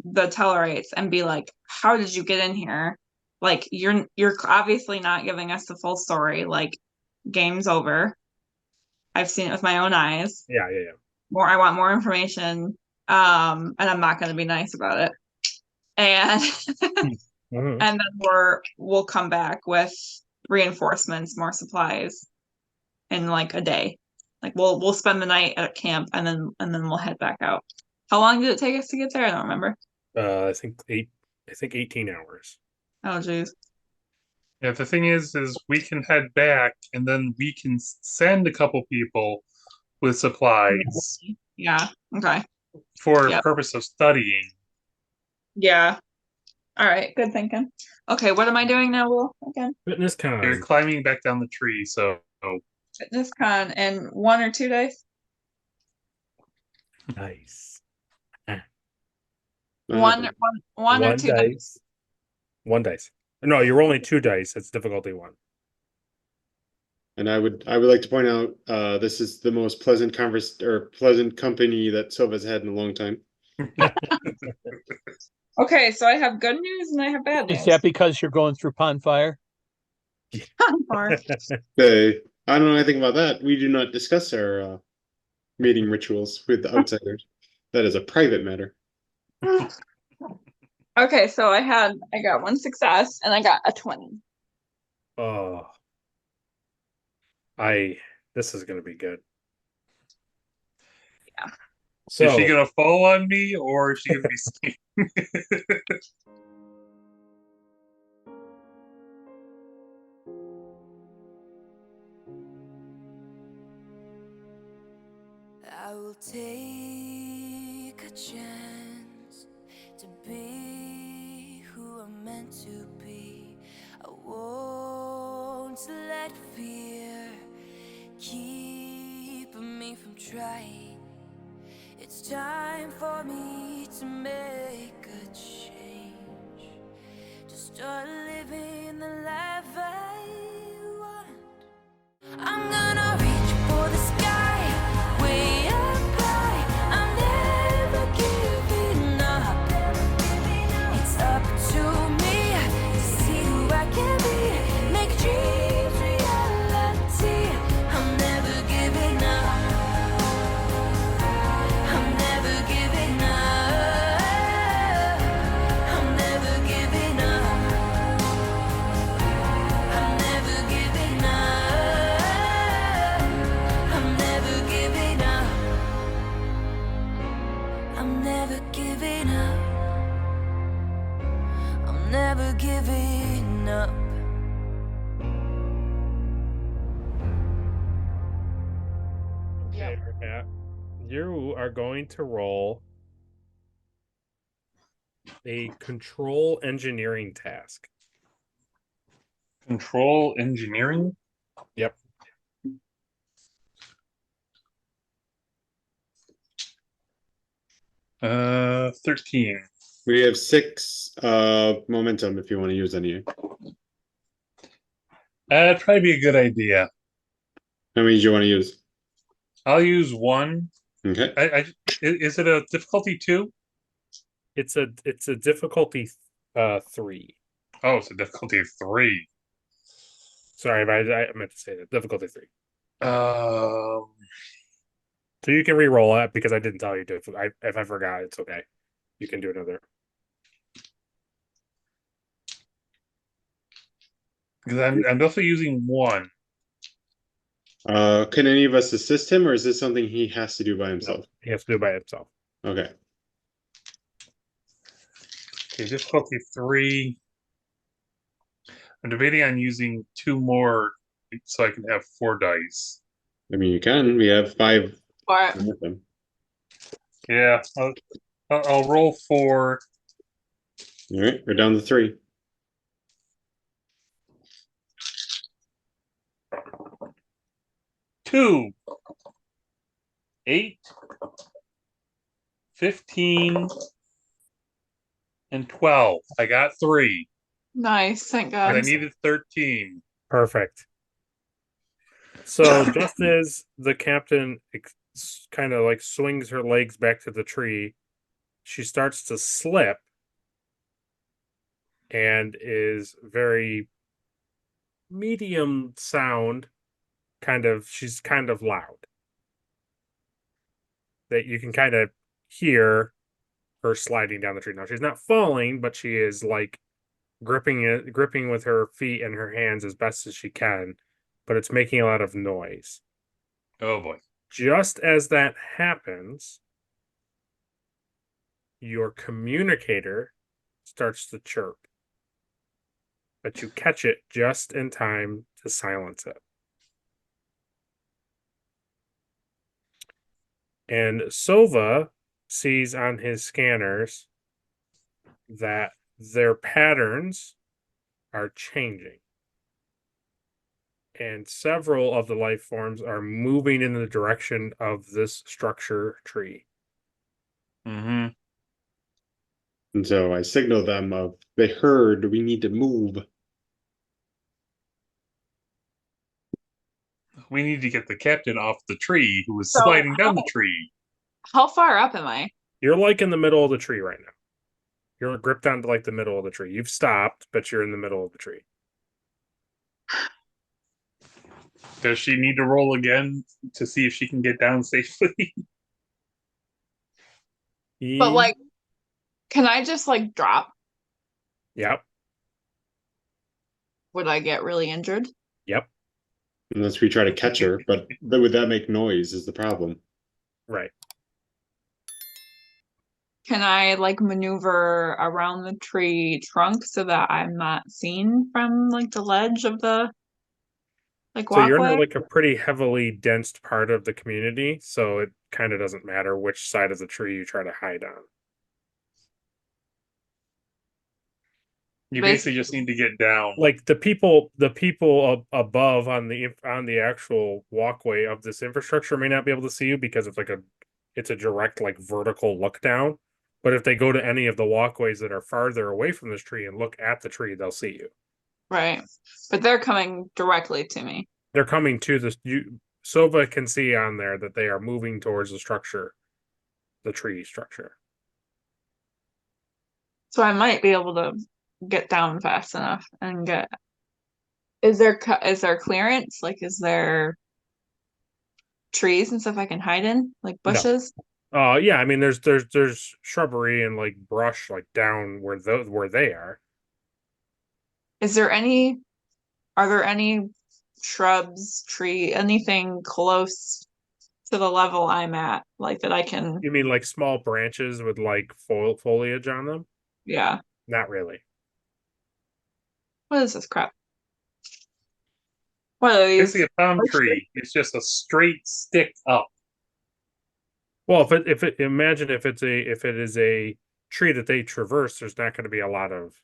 the Tellarites and be like, how did you get in here? Like you're obviously not giving us the full story. Like game's over. I've seen it with my own eyes. Yeah. I want more information. And I'm not gonna be nice about it. And Mhm. and then we'll come back with reinforcements, more supplies in like a day. Like we'll spend the night at camp and then we'll head back out. How long did it take us to get there? I don't remember. I think 18 hours. Oh geez. Yeah, the thing is we can head back and then we can send a couple people with supplies Yeah. Okay. for Yep. purpose of studying. Yeah. All right. Good thinking. Okay. What am I doing now, Will? Again. Fitness con. You're climbing back down the tree, so Fitness con and 1 or 2 days. Nice. One or One two dice. dice. One dice. No, you're rolling 2 dice. It's difficulty 1. And I would like to point out this is the most pleasant pleasant company that Sova's had in a long time. Okay, so I have good news and I have bad news. Is that because you're going through pond fire? Or- Hey, I don't know anything about that. We do not discuss our meeting rituals with the outsiders. That is a private matter. Okay, so I got 1 success and I got a 20. Oh. This is gonna be good. Yeah. So Is she gonna fall on me or is she gonna be scared? I will take a chance to be who I'm meant to be. I won't let fear keep me from trying. It's time for me to make a change, to start living the life I want. I'm gonna reach for the sky, way up high. I'm never giving up. It's up to me to see who I can be, make dreams reality. I'm never giving up. I'm never giving up. I'm never giving up. I'm never giving up. I'm never giving up. I'm never giving up. I'm never giving up. okay, Matt, you are going to roll a control engineering task. Control engineering? Yep. Uh, 13. We have 6 momentum if you want to use any. That'd probably be a good idea. How many do you want to use? I'll use 1. Okay. Is it a difficulty 2? It's a difficulty 3. Oh, it's a difficulty 3. Sorry, but I meant to say that. Difficulty 3. Um, So you can re-roll that because I didn't tell you to. If I forgot, it's okay. You can do another. because I'm definitely using 1. Can any of us assist him, or is this something he has to do by himself? He has to do it by himself. Okay. Okay, difficulty 3. I'm debating on using 2 more so I can have 4 dice. I mean, you can. We have 5 But momentum. Yeah, I'll roll 4. All right, we're down to 3. Two, 8, 15, and 12. I got 3. nice, thank And I God. needed 13. Perfect. So just as the captain kind of like swings her legs back to the tree, she starts to slip and is very medium sound. She's kind of loud. That you can kind of hear her sliding down the tree. Now she's not falling, but she is like gripping with her feet and her hands as best as she can, but it's making a lot of noise. Oh boy. Just as that happens, your communicator starts to chirp, but you catch it just in time to silence it. And Sova sees on his scanners that their patterns are changing. And several of the life forms are moving in the direction of this structure tree. Mm-hmm. And so I signal them of they heard we need to move. We need to get the captain off the tree who was So sliding down the tree. How far up am I? You're like in the middle of the tree right now. You're gripped onto like the middle of the tree. You've stopped, but you're in the middle of the tree. Does she need to roll again to see if she can get down safely? But like, can I just like drop? Yep. Would I get really injured? Yep. Unless we try to catch her, but would that make noise is the problem. Right. Can I like maneuver around the tree trunk so that I'm not seen from like the ledge of the like So you're walkway? in like a pretty heavily dense part of the community, so it kind of doesn't matter which side of the tree you try to hide on. You basically just need to get down. Like the people above on the actual walkway of this infrastructure may not be able to see you because it's a direct like vertical look down. But if they go to any of the walkways that are farther away from this tree and look at the tree, they'll see you. Right. But they're coming directly to me. They're coming to this. Sova can see on there that they are moving towards the structure, the tree structure. So I might be able to get down fast enough and get. Is there clearance? Like, is there trees and stuff I can hide in, like bushes? Yeah, I mean, there's shrubbery and like brush like down where they are. Is there any? Are there any shrubs, anything close to the level I'm at, like that I can? You mean like small branches with like foliage on them? Yeah. Not really. What is this crap? What are these? Basically, a palm tree. It's just a straight stick up. Well, imagine if it is a tree that they traverse, there's not going to be a lot of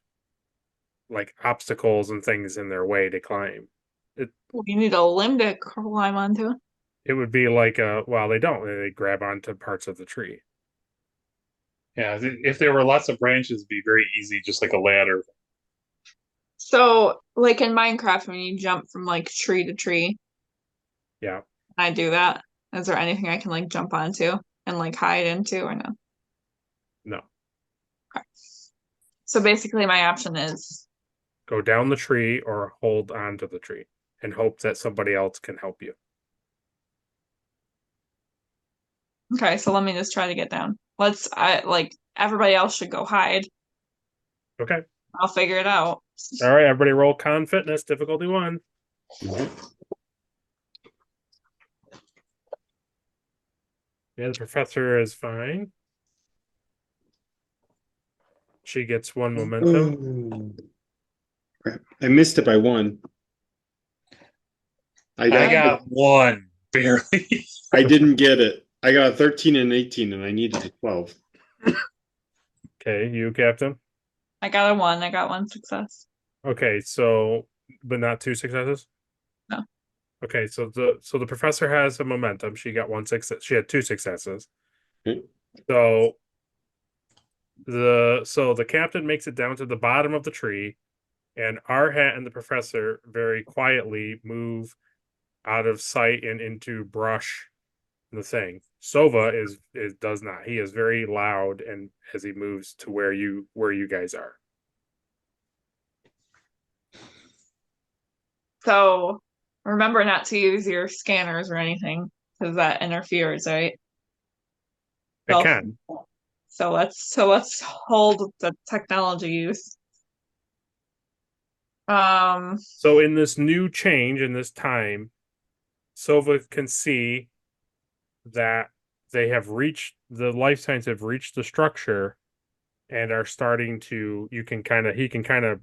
like obstacles and things in their way to climb. You need a limb to climb onto. It would be like they grab onto parts of the tree. Yeah, if there were lots of branches, it'd be very easy, just like a ladder. So, like in Minecraft, when you jump from like tree to tree, Yeah. I do that. Is there anything I can like jump onto and like hide into or no? No. Okay. So basically, my option is Go down the tree or hold onto the tree and hope that somebody else can help you. okay. So let me just try to get down. Everybody else should go hide. Okay. I'll figure it out. All right, everybody roll con fitness, difficulty 1. Yeah, the professor is fine. She gets 1 momentum. Crap. I missed it by 1. I got 1, barely. I didn't get it. I got a 13 and 18, and I needed a 12. Okay, you, Captain? I got a 1. I got 1 success. Okay, but not 2 successes? No. Okay, so the professor has a momentum. She got 1 success. She had 2 successes. Okay. So the captain makes it down to the bottom of the tree, and our hat and the professor very quietly move out of sight and into brush. The thing. Sova does not. He is very loud and as he moves to where you guys are. So remember not to use your scanners or anything because that interferes, right? It can. So let's hold the technology use. So in this new change in this time, Sova can see that the life signs have reached the structure and are starting to he can kind of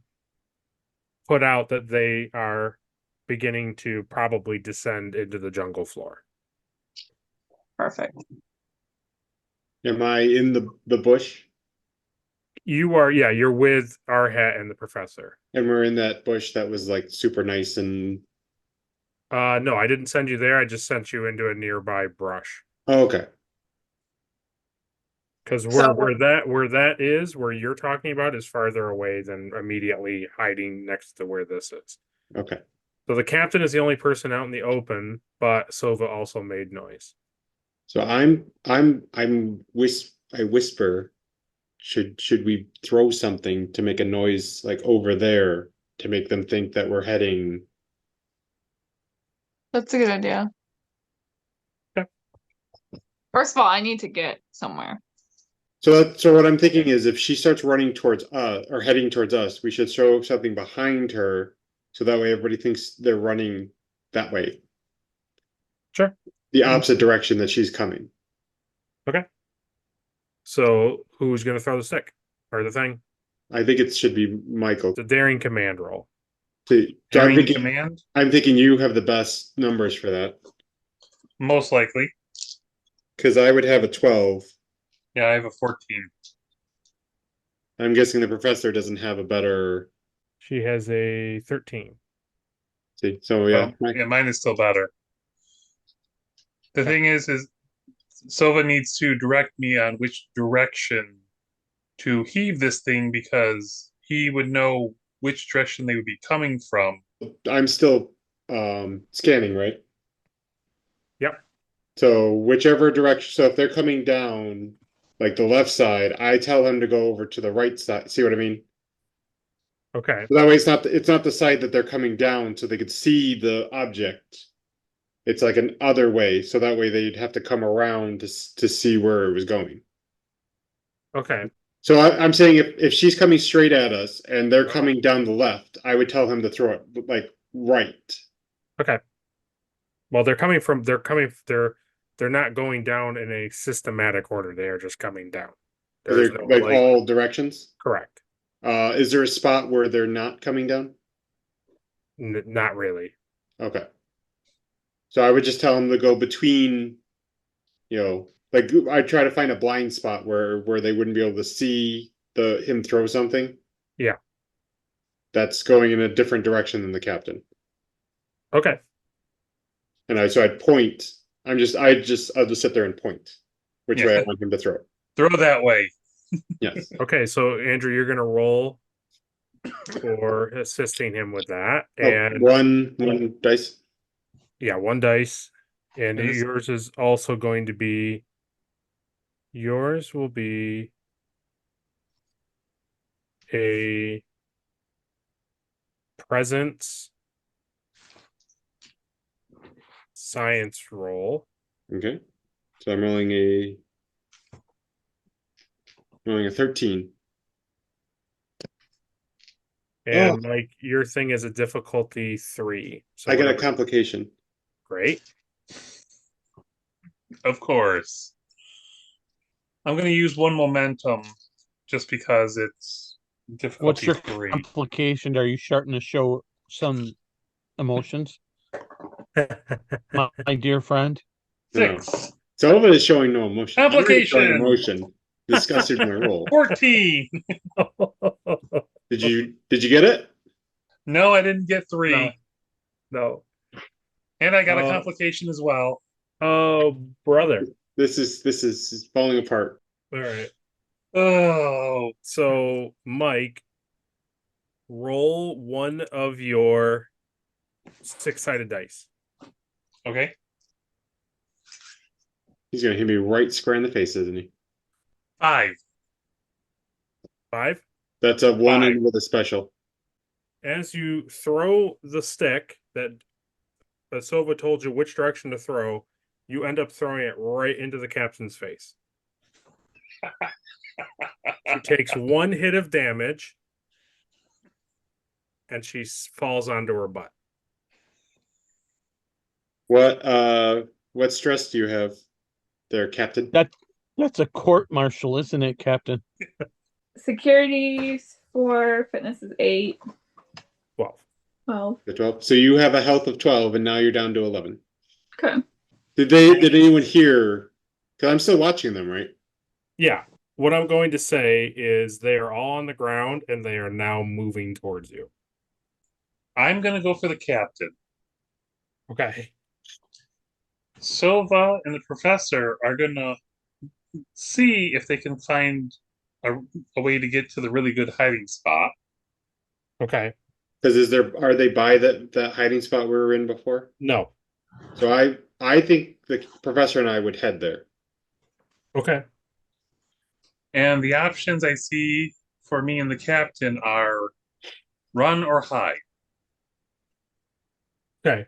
put out that they are beginning to probably descend into the jungle floor. Perfect. Am I in the bush? You are, yeah, you're with our hat and the professor. And we're in that bush that was like super nice and no, I didn't send you there. I just sent you into a nearby brush. oh, okay. Because So- where you're talking about is farther away than immediately hiding next to where this is. Okay. So the captain is the only person out in the open, but Sova also made noise. So I whisper, should we throw something to make a noise like over there to make them think that we're heading? That's a good idea. Okay. First of all, I need to get somewhere. So what I'm thinking is if she starts running towards us or heading towards us, we should throw something behind her so that way everybody thinks they're running that way. Sure. The opposite direction that she's coming. Okay. So who's going to throw the stick or the thing? I think it should be Michael. It's a daring command roll. So Daring command? I'm thinking you have the best numbers for that Most likely. because I would have a 12. Yeah, I have a 14. I'm guessing the professor doesn't have a better. She has a 13. See, so yeah, Well, yeah, mine is still better. The thing is Sova needs to direct me on which direction to heave this thing because he would know which direction they would be coming from. I'm still scanning, right? Yep. So whichever direction. So if they're coming down, like the left side, I tell him to go over to the right side. See what I mean? Okay. So that way, it's not the side that they're coming down, so they could see the object. It's like an other way, so that way they'd have to come around to see where it was going. Okay. So I'm saying if she's coming straight at us and they're coming down the left, I would tell him to throw it like right. Okay. Well, they're not going down in a systematic order. They are just coming down. There's They're no, like all directions. correct. Is there a spot where they're not coming down? Not really. Okay. So I would just tell him to go between, like I try to find a blind spot where they wouldn't be able to see him throw something. Yeah. That's going in a different direction than the captain. Okay. And I'd point. I'll just sit there and point which way I want him to throw it. Throw that way. Yes. Okay, so Andrew, you're gonna roll for assisting him with that. And one dice. Yeah, one dice. And And this- yours is also going to be yours will be a presence science roll. Okay. So I'm rolling a 13. And Mike, your thing is a difficulty 3. So I got a whatever- complication. Great. Of course. I'm going to use one momentum just because it's What's difficulty your 3. complication? Are you starting to show some emotions, my dear friend? 6. Sova is showing no emotion. I'm already showing Complication. emotion. Disgusted my roll. 14. Did you get it? No, I didn't get 3. No. And I got a Oh. complication as well. Oh, brother. This is falling apart. All right. Oh, So, Mike, roll one of your 6-sided dice. okay. He's gonna hit me right square in the face, isn't he? 5. 5. That's a 1 5. and with a special. As you throw the stick that Sova told you which direction to throw, you end up throwing it right into the captain's face. She takes 1 hit of damage, and she falls onto her butt. What stress do you have there, Captain? That's a court martial, isn't it, Captain? Security for fitness is 8. 12. 12. The 12. So you have a health of 12, and now you're down to 11. Okay. Did anyone hear? Because I'm still watching them, right? Yeah. What I'm going to say is they are all on the ground, and they are now moving towards you. I'm going to go for the captain. Okay. Sova and the professor are going to see if they can find a way to get to the really good hiding spot. Okay. Because are they by that hiding spot we were in before? No. So I think the professor and I would head there. Okay. And the options I see for me and the captain are run or hide. Okay.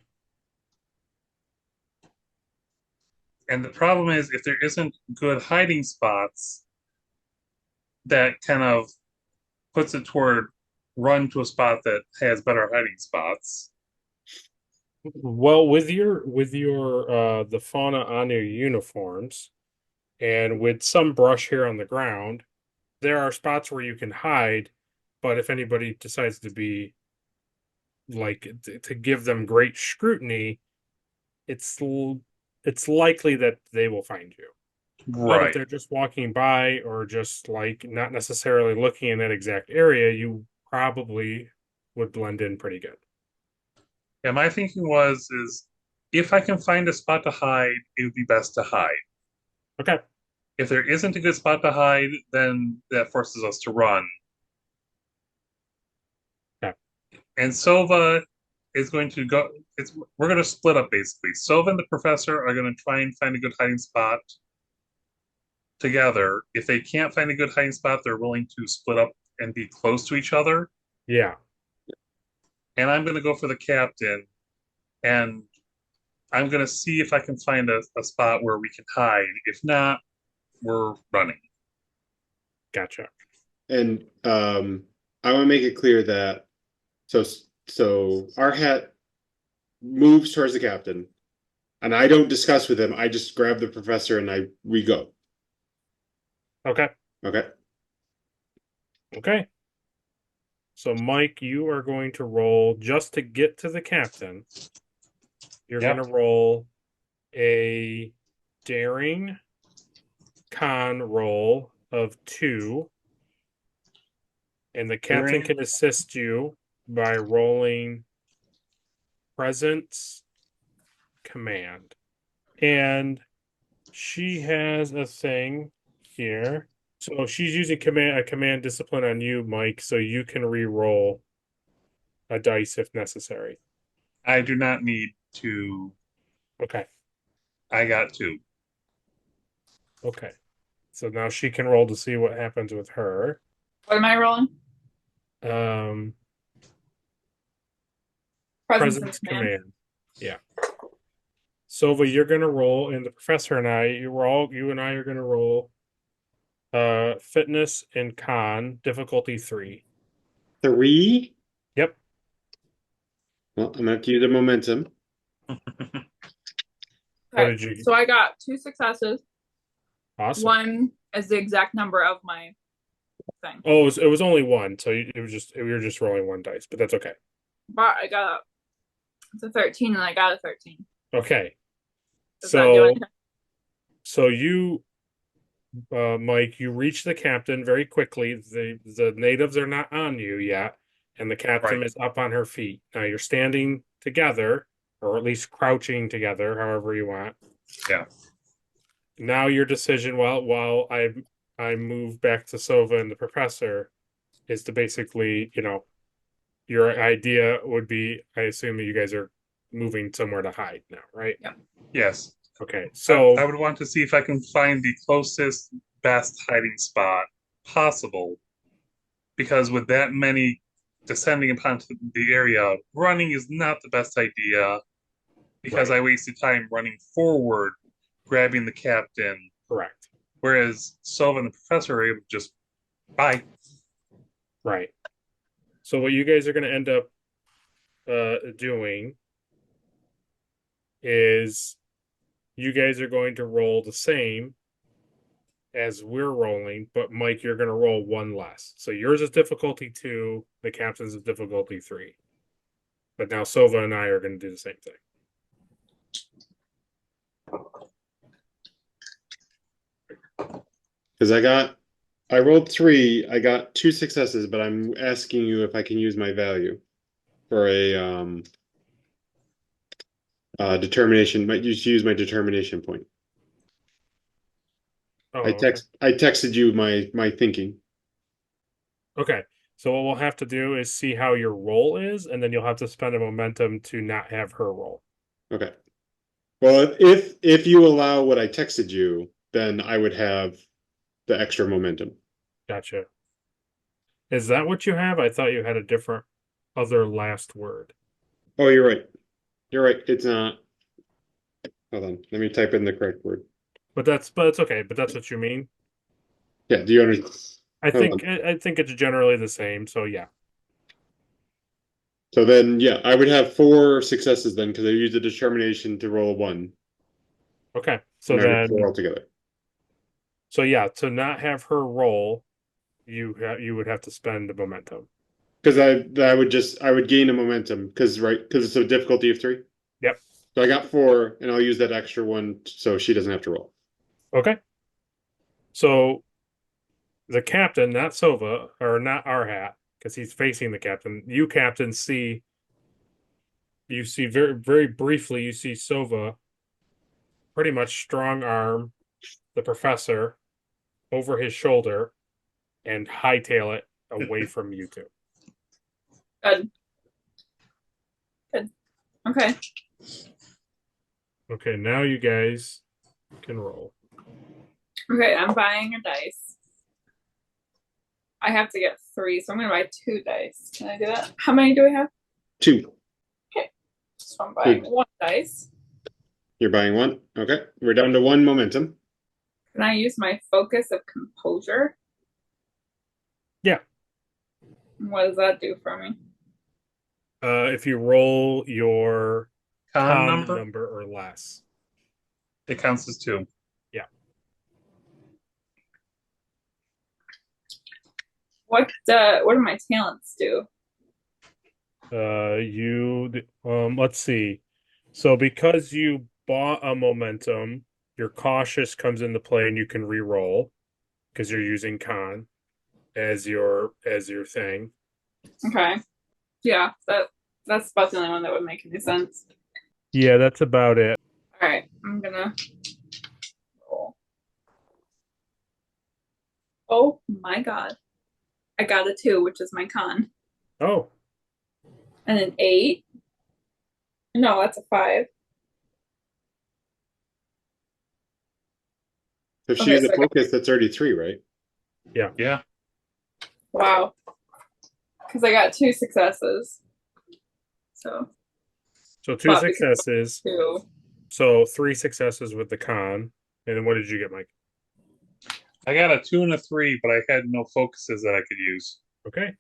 And the problem is, if there isn't good hiding spots, that kind of puts it toward run to a spot that has better hiding spots. Well, with your the fauna on your uniforms and with some brush here on the ground, there are spots where you can hide, but if anybody decides to be like to give them great scrutiny, it's likely that they will find you. But if Right. they're just walking by or just like not necessarily looking in that exact area, you probably would blend in pretty good. Yeah, my thinking is if I can find a spot to hide, it would be best to hide. Okay. If there isn't a good spot to hide, then that forces us to run. Okay. And Sova is going to go. We're going to split up basically. Sova and the professor are going to try and find a good hiding spot together. If they can't find a good hiding spot, they're willing to split up and be close to each other. Yeah. And I'm going to go for the captain, and I'm going to see if I can find a spot where we can hide. If not, we're running. Gotcha. And I want to make it clear that so our hat moves towards the captain, and I don't discuss with him. I just grab the professor and we go. Okay. Okay. Okay. So, Mike, you are going to roll just to get to the captain. You're Yep. going to roll a daring con roll of 2. And the captain Daring. can assist you by rolling presence command. And she has a thing here. So she's using a command discipline on you, Mike, so you can re-roll a dice if necessary. I do not need to. Okay. I got 2. Okay. So now she can roll to see what happens with her. What am I rolling? Presence command. Yeah. Sova, you're gonna roll, and the professor and you and I are gonna roll fitness and con difficulty 3. 3? Yep. Well, I'm gonna have to use the momentum. What did you? So I got 2 successes. Awesome. 1 is the exact number of my thing. Oh, it was only 1, so we were just rolling 1 dice, but that's okay. But I got it's a 13 and I got a 13. Okay. Does that do anything? So you, Mike, you reach the captain very quickly. The natives are not on you yet, and the captain Right. is up on her feet. Now you're standing together, or at least crouching together, however you want. Yeah. Now your decision, while I move back to Sova and the professor, is to basically, your idea would be, I assume that you guys are moving somewhere to hide now, right? Yeah. Yes. Okay, so I would want to see if I can find the closest, best hiding spot possible. Because with that many descending upon the area, running is not the best idea. Because Right. I wasted time running forward, grabbing the captain. Correct. Whereas Sova and the professor are able to just bye. Right. So what you guys are going to end up doing is you guys are going to roll the same as we're rolling, but Mike, you're going to roll 1 less. So yours is difficulty 2, the captain's is difficulty 3. But now Sova and I are going to do the same thing. Because I rolled 3, I got 2 successes, but I'm asking you if I can use my value for a determination. Might just use my determination point. Oh, I okay. texted you my thinking. Okay. So what we'll have to do is see how your roll is, and then you'll have to spend a momentum to not have her roll. Okay. Well, if you allow what I texted you, then I would have the extra momentum. Gotcha. Is that what you have? I thought you had a different other last word. Oh, you're right. You're right. It's not. Hold on. Let me type in the correct word. But it's okay. But that's what you mean. Yeah. Do you understand? I Hold think on. I think it's generally the same. So yeah. So then, yeah, I would have 4 successes then because I used the determination to roll a 1, Okay. So and I would have 4 then altogether. so yeah, to not have her roll, you would have to spend the momentum. Because I would gain a momentum because it's a difficulty of 3. Yep. So I got 4, and I'll use that extra 1 so she doesn't have to roll. Okay. So the captain, not Sova, or not our hat, because he's facing the captain. You captain you see very very briefly, you see Sova pretty much strong arm the professor over his shoulder and hightail it away from you two. Good. Good. Okay. Okay, now you guys can roll. Okay, I'm buying a dice. I have to get 3, so I'm gonna buy 2 dice. Can I do that? How many do we have? 2. So I'm buying Good. 1 dice. You're buying 1. Okay. We're down to 1 momentum. Can I use my focus of composure? Yeah. What does that do for me? If you roll your Con number or less. It counts as 2. What do my talents do? Let's see. So because you bought a momentum, your cautious comes into play and you can re-roll because you're using con as your thing. Okay. Yeah, that's about the only one that would make any sense. Yeah, that's about it. All right, I'm gonna roll. Oh my god. I got a 2, which is my con. Oh, And an 8. No, that's a 5. If Okay, she's a so I got, focus, that's already 3, right? Yeah. wow. Because I got 2 successes. So so 2 but because successes. 2. So 3 successes with the con. And then what did you get, Mike? I got a 2 and a 3, but I had no focuses that I could use. Okay.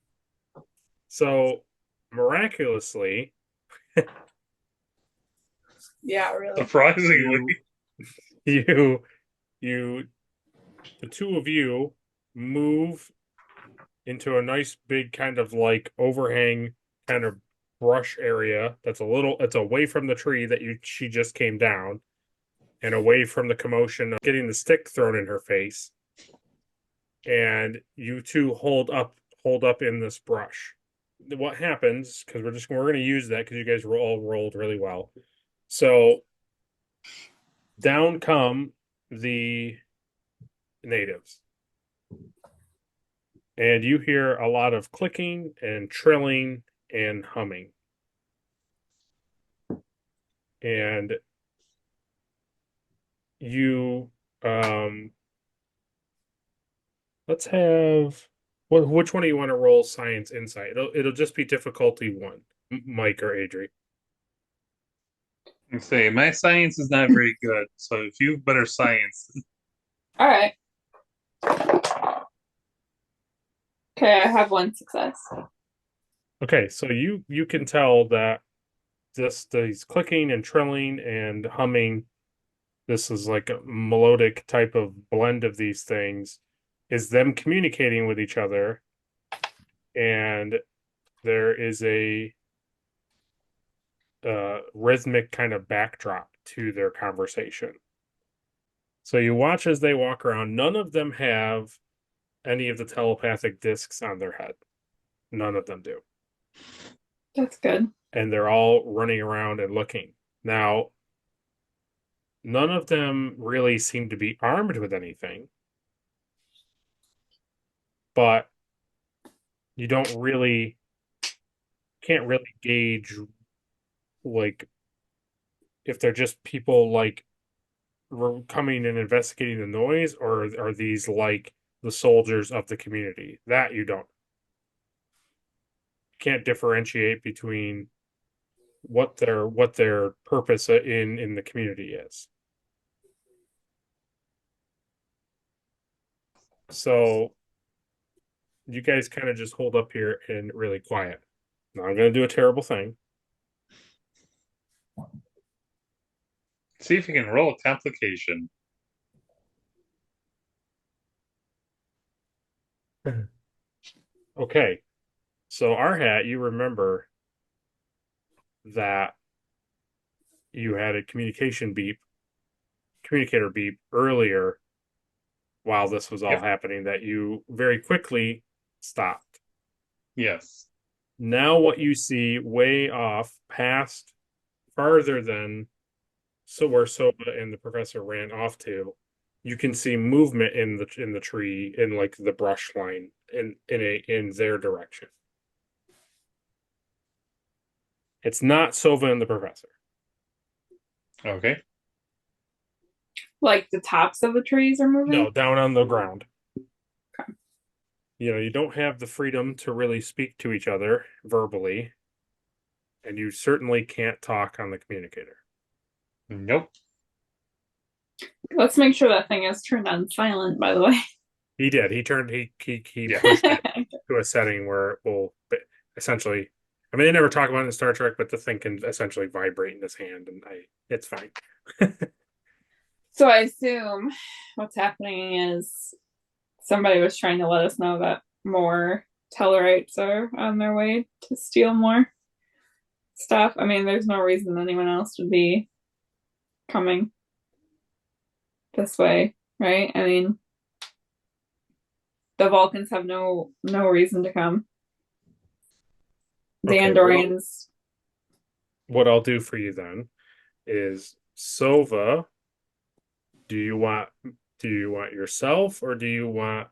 So miraculously, Yeah, really. Surprisingly. you the two of you move into a nice big kind of like overhang kind of brush area that's it's away from the tree that she just came down and away from the commotion of getting the stick thrown in her face. And you two hold up in this brush. What happens, because we're going to use that because you guys all rolled really well. So down come the natives. And you hear a lot of clicking and trilling and humming. And you let's have which one do you want to roll science insight? It'll just be difficulty 1, Mike or Adri. I say my science is not very good, so if you have better science. All right. Okay, I have 1 success. Okay, so you can tell that these clicking and trilling and humming, this is like a melodic type of blend of these things, is them communicating with each other, and there is a rhythmic kind of backdrop to their conversation. So you watch as they walk around. None of them have any of the telepathic discs on their head. None of them do. That's good. And they're all running around and looking. Now, none of them really seem to be armed with anything. but you can't really gauge like if they're just people like coming and investigating the noise, or are these like the soldiers of the community. That you can't differentiate between what their purpose in the community is. So you guys kind of just hold up here and really quiet. Now I'm going to do a terrible thing. See if you can roll a complication. Okay. So Arhat, you remember that you had a communicator beep earlier while this was all Yep. happening that you very quickly stopped. Yes. Now what you see way off past farther than where Sova and the professor ran off to, you can see movement in the tree, in like the brush line in their direction. It's not Sova and the professor. Okay. Like the tops of the trees are moving? No, down on the ground. Okay. You don't have the freedom to really speak to each other verbally, and you certainly can't talk on the communicator. Nope. Let's make sure that thing is turned on silent, by the way. He did. He pushed it to a setting where it will essentially. I mean, they never talk about it in Star Trek, but the thing can essentially vibrate in his hand, and it's fine. So I assume what's happening is somebody was trying to let us know that more Tellarites are on their way to steal more stuff. I mean, there's no reason anyone else would be coming this way, right? I mean, the Vulcans have no reason to come. The Okay, Andorians. What I'll do for you then is Sova. Do you want yourself, or do you want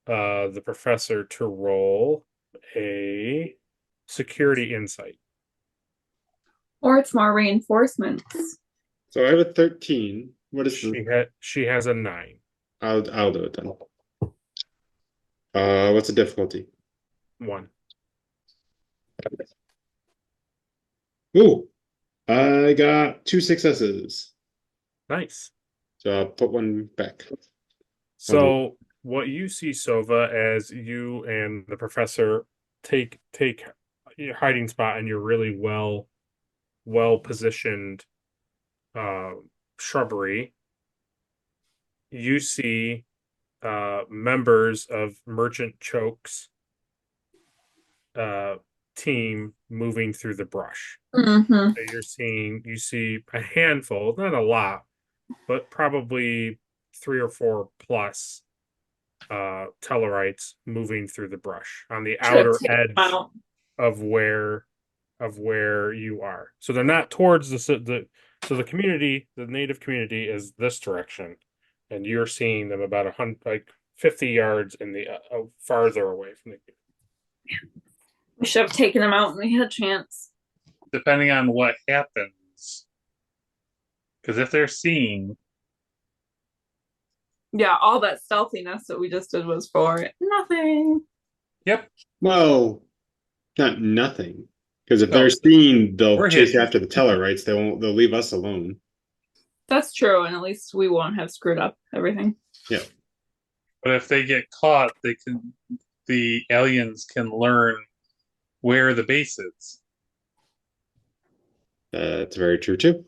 the professor to roll a security insight? Or it's more reinforcements. So I have a 13. What is she has a 9. I'll do it then. What's the difficulty? 1. Ooh, I got 2 successes. Nice. So I'll put one back. So what you see, Sova, as you and the professor take your hiding spot in your really well positioned shrubbery, you see members of Merchant Choke's team moving through the brush. Mm-hmm. So you see a handful, not a lot, but probably 3 or 4 plus Tellarites moving through the brush on the outer edge of where you are. So they're not towards the community. The native community is this direction, and you're seeing them about 50 yards in the farther away from the community. We should have taken them out when we had a chance. Depending on what happens. Because if they're seen. Yeah, all that stealthiness that we just did was for nothing. Yep. Well, not nothing. Because if they're seen, they'll chase after the Tellarites. They'll leave us alone. That's true, and at least we won't have screwed up everything. Yeah. But if they get caught, the aliens can learn where the base is. That's very true too.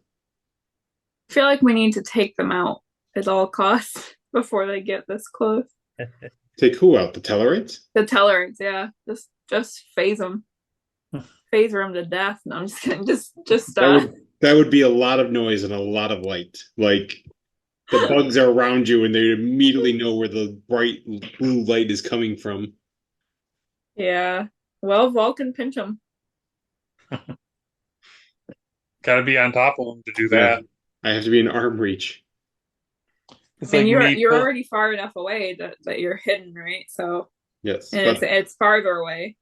I feel like we need to take them out at all costs before they get this close. Take who out? The Tellarites? The Tellarites, yeah. Just phase them. Phaser them to death. No, I'm just kidding. Just that would be a lot of noise and a lot of light. Like the bugs are around you and they immediately know where the bright blue light is coming from. Yeah. Well, Vulcan pinch them. Gotta be on top of them to do that. I have to be in arm reach. It's And like you're Maple. already far enough away that you're hidden, right? So Yes, and but it's farther away.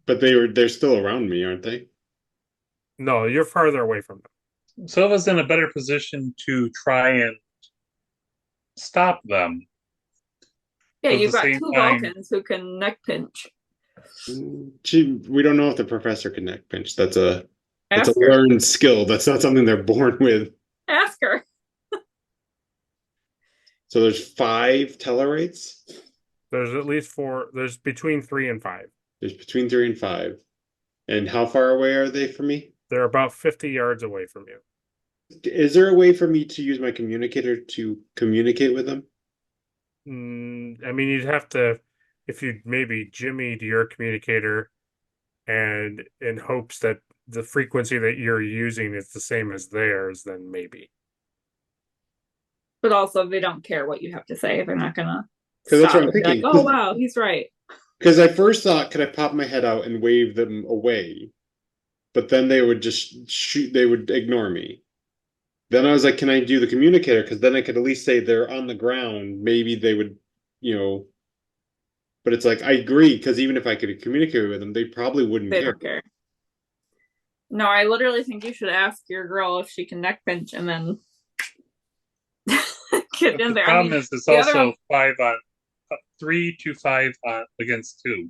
they're still around me, aren't they? No, you're farther away from them. Sova's in a better position to try and stop them. Yeah, But at you've the got same two time- Vulcans who can neck pinch. We don't know if the professor can neck pinch. That's a Ask her. learned skill. That's not something they're born with. Ask her. So there's 5 Tellarites. There's at least 4. There's between 3 and 5. There's between 3 and 5. And how far away are they from me? They're about 50 yards away from you. Is there a way for me to use my communicator to communicate with them? I mean, you'd have to, if you maybe jimmied your communicator and in hopes that the frequency that you're using is the same as theirs, then maybe. But also, they don't care what you have to say. They're not gonna. Because that's what I'm stop and be thinking. Like, oh wow, he's right. Because I first thought, could I pop my head out and wave them away? But then they would just shoot, they would ignore me. Then I was like, can I do the communicator? Because then I could at least say they're on the ground. Maybe they would, But it's like, I agree, because even if I could communicate with them, they probably wouldn't They care. don't care. No, I literally think you should ask your girl if she can neck pinch and then get But in the there. problem is it's the other also one- 5 on 3 to 5 on against 2.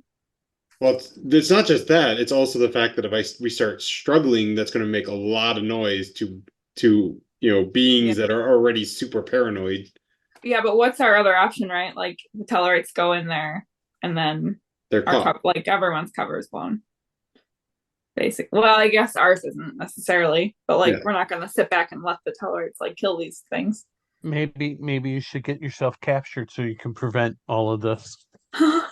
Well, it's not just that. It's also the fact that if we start struggling, that's going to make a lot of noise to beings that are already super paranoid. Yeah, but what's our other option, right? Like the Tellarites go in there and then They're caught. like everyone's cover is blown. Basically, well, I guess ours isn't necessarily, but like Yeah. we're not gonna sit back and let the Tellarites like kill these things. Maybe you should get yourself captured so you can prevent all of this. I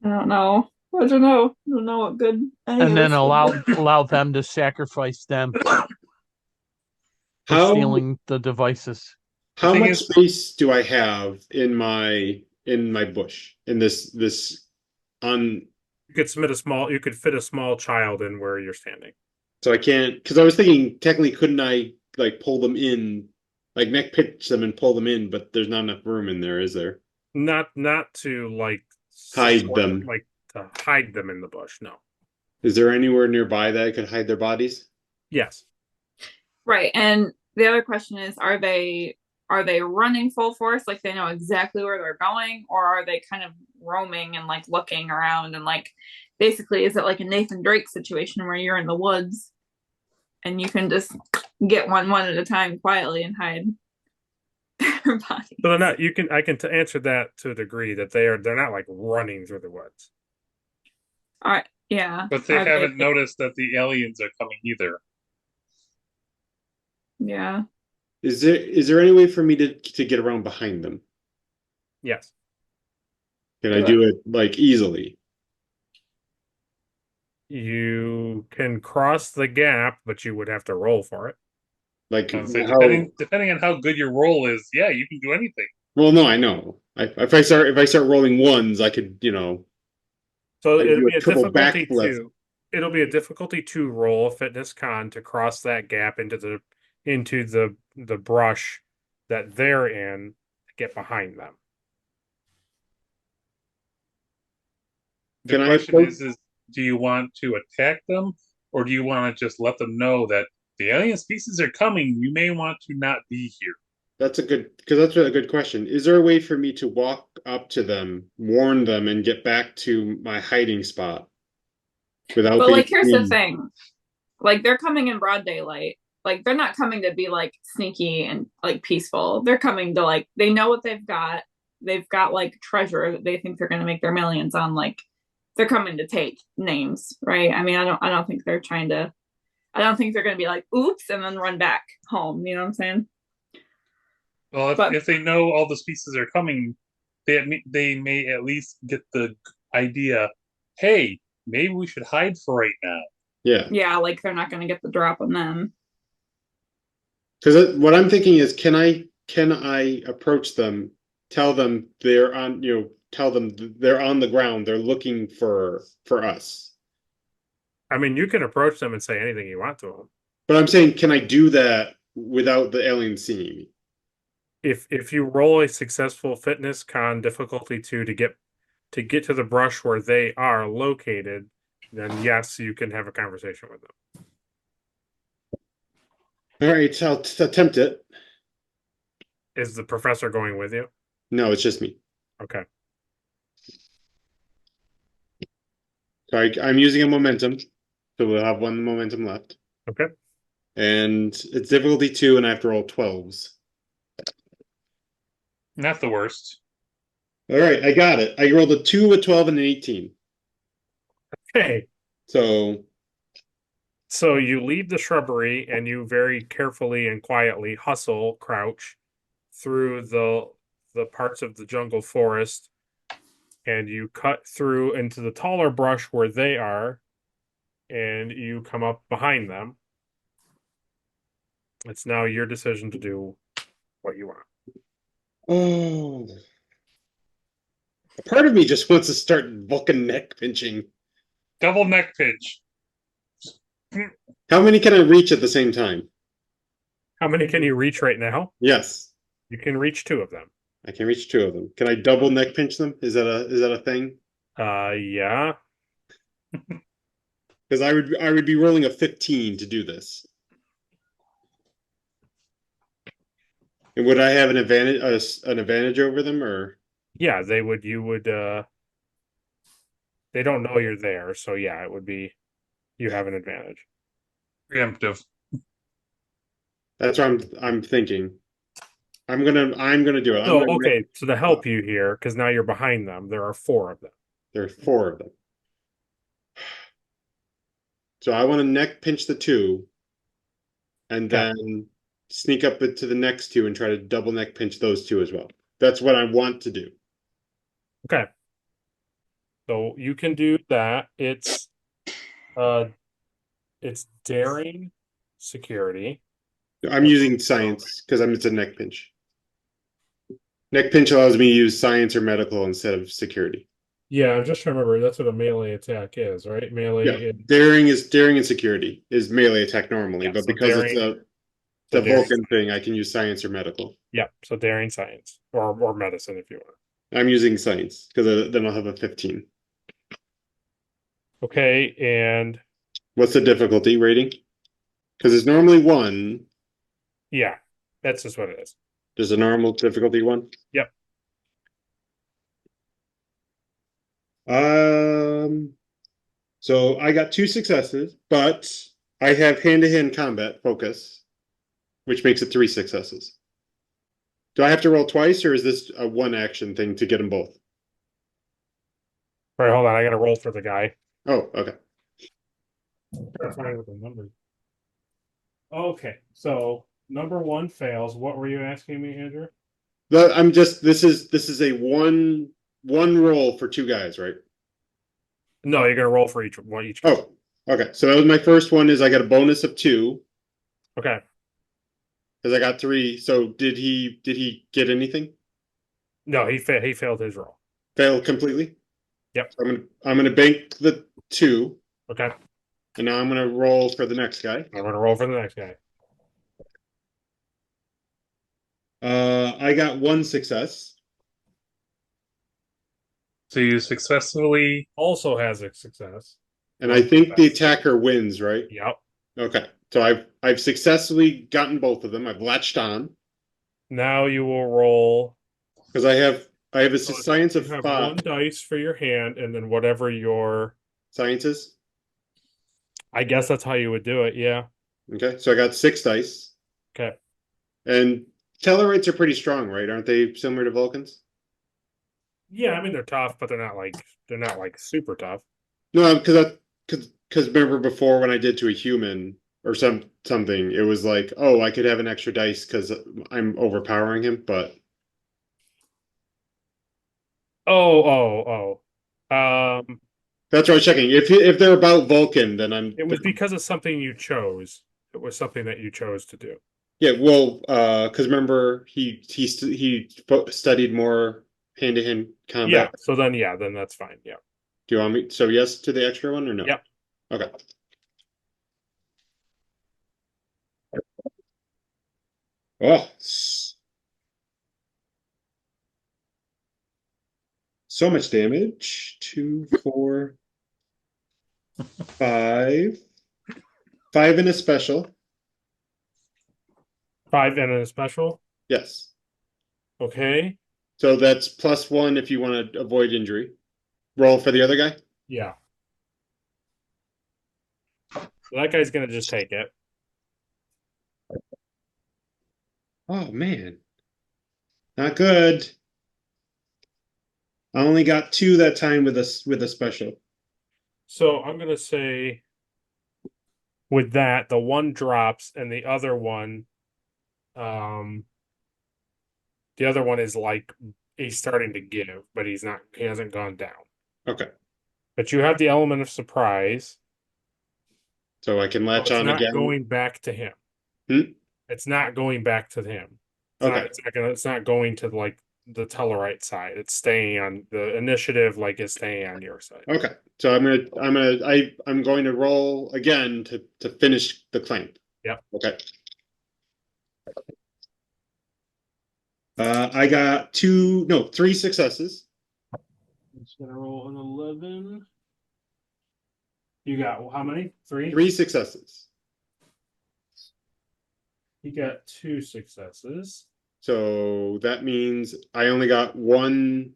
don't know. I don't know what good. any And of then this would be. allow them to sacrifice them for How stealing the devices. how thing much is- space do I have in my bush in this on? You could fit a small child in where you're standing. So I can't, because I was thinking technically couldn't I like pull them in, like neck pitch them and pull them in, but there's not enough room in there, is there? Not to like Hide support- them. like to hide them in the bush. No. Is there anywhere nearby that I could hide their bodies? Yes. Right, and the other question is, are they running full force, like they know exactly where they're going, or are they kind of roaming and like looking around and like basically is it like a Nathan Drake situation where you're in the woods and you can just get one at a time quietly and hide their bodies? But they're not. I can answer that to a degree that they're not like running through the woods. All right, yeah. But they Are haven't noticed that the aliens are coming either. Yeah. Is there any way for me to get around behind them? Yes. Can I do it like easily? You can cross the gap, but you would have to roll for it. Like I would say, how? depending on how good your roll is, yeah, you can do anything. Well, no, I know. If I start rolling ones, I could, So Like it'll do a be a triple difficulty backflip. to it'll be a difficulty to roll a fitness con to cross that gap into the brush that they're in to get behind them. The Can I question approach- is, do you want to attack them, or do you want to just let them know that the alien species are coming? You may want to not be here. That's a good question. Is there a way for me to walk up to them, warn them, and get back to my hiding spot without But being like here's the seen? thing. Like they're coming in broad daylight. Like they're not coming to be like sneaky and like peaceful. They're coming to like they know what they've got. They've got like treasure that they think they're gonna make their millions on. Like they're coming to take names, right? I mean, I don't think they're trying to I don't think they're gonna be like, oops, and then run back home. You know what I'm saying? Well, But- if they know all the species are coming, they may at least get the idea. Hey, maybe we should hide for right now. Yeah, Yeah, like they're not gonna get the drop on them. because what I'm thinking is, can I approach them, tell them they're on, tell them they're on the ground, they're looking for us. I mean, you can approach them and say anything you want to them. But I'm saying, can I do that without the aliens seeing me? if you roll a successful fitness con difficulty 2 to get to the brush where they are located, then yes, you can have a conversation with them. All right, I'll attempt it. Is the professor going with you? No, it's just me. Okay. So I'm using a momentum, so we'll have one momentum left. Okay. And it's difficulty 2, and I have to roll 12s. Not the worst. All right, I got it. I rolled a 2, a 12, and an 18. Okay. So So you leave the shrubbery and you very carefully and quietly crouch through the parts of the jungle forest, and you cut through into the taller brush where they are, and you come up behind them. It's now your decision to do what you want. oh, a part of me just wants to start Vulcan neck pinching. Double neck pinch. How many can I reach at the same time? How many can you reach right now? Yes, You can reach 2 of them. I can reach 2 of them. Can I double neck pinch them? Is that a thing? Yeah. Because I would be rolling a 15 to do this. And would I have an advantage over them, or? Yeah, they would. You would. They don't know you're there, so yeah, it would be. You have an advantage. Preemptive. That's what I'm thinking. I'm gonna do it. So okay, so to help you here, because now you're behind them, there are 4 of them. There are 4 of them. So I want to neck pinch the 2, and Okay. then sneak up to the next 2 and try to double neck pinch those 2 as well. That's what I want to do. Okay. So you can do that. It's daring security. I'm using science because it's a neck pinch. Neck pinch allows me to use science or medical instead of security. Yeah, I'm just trying to remember. That's what a melee attack is, right? Melee. Yeah, is- daring and security is melee attack normally, Yeah, but so because daring- it's so a daring- Vulcan thing, I can use science or medical. Yeah, so daring science or medicine if you want. I'm using science because then I'll have a 15. Okay, and What's the difficulty rating? Because it's normally 1. yeah, that's just what it is. There's a normal difficulty 1. Yep. So I got 2 successes, but I have hand-to-hand combat focus, which makes it 3 successes. Do I have to roll twice, or is this a 1 action thing to get them both? All right, hold on. I got to roll for the guy. Oh, okay. Okay, so number 1 fails. What were you asking me, Andrew? This is a one roll for 2 guys, right? No, you're gonna roll for each one. Oh, okay. So that was my first one. Is I got a bonus of 2 Okay. because I got 3. So did he get anything? No, he failed his roll. Fail completely. Yep. So I'm gonna bank the 2, Okay. and now I'm gonna roll for the next guy. I'm gonna roll for the next guy. I got 1 success. So you successfully. Also has a success. And I think the attacker wins, right? Yep. Okay. So I've successfully gotten both of them. I've latched on Now you will roll. because I have a So science you of have 5 1 dice for your hand, and then whatever your. sciences. I guess that's how you would do it. Yeah. Okay. So I got 6 dice. Okay. And Tellarites are pretty strong, right? Aren't they similar to Vulcans? Yeah, I mean they're tough, but they're not like super tough. No, because remember before when I did to a human or something, it was like, oh, I could have an extra dice because I'm overpowering him, but Oh. that's what I was checking. If they're about Vulcan, then It was because of something you chose. It was something that you chose to do. yeah. Well, because remember he studied more hand-to-hand Yeah. combat. So then that's fine. Yeah. Do you want me? So yes to the extra one or no? Yep. Okay. Oh, So much damage. 2, 4, 5. 5 in a special. 5 and a special. Yes. Okay. So that's +1 if you want to avoid injury. Roll for the other guy. Yeah. So that guy's gonna just take it. Oh man. Not good. I only got 2 that time with a special. So I'm gonna say with that, the one drops and the other one is like he's starting to give, but he hasn't gone down. Okay. But you have the element of surprise. So I can So latch it's on not again. going back to him. Hmm? It's not going back to him. Okay. It's not going to like the Tellarite side. It's staying on the initiative, like it's staying on your side. Okay. So I'm going to roll again to finish the claim. Yep. Okay. I got 3 successes. It's gonna roll an 11. You got how many? 3? 3 successes. You got 2 successes. So that means I only got 1,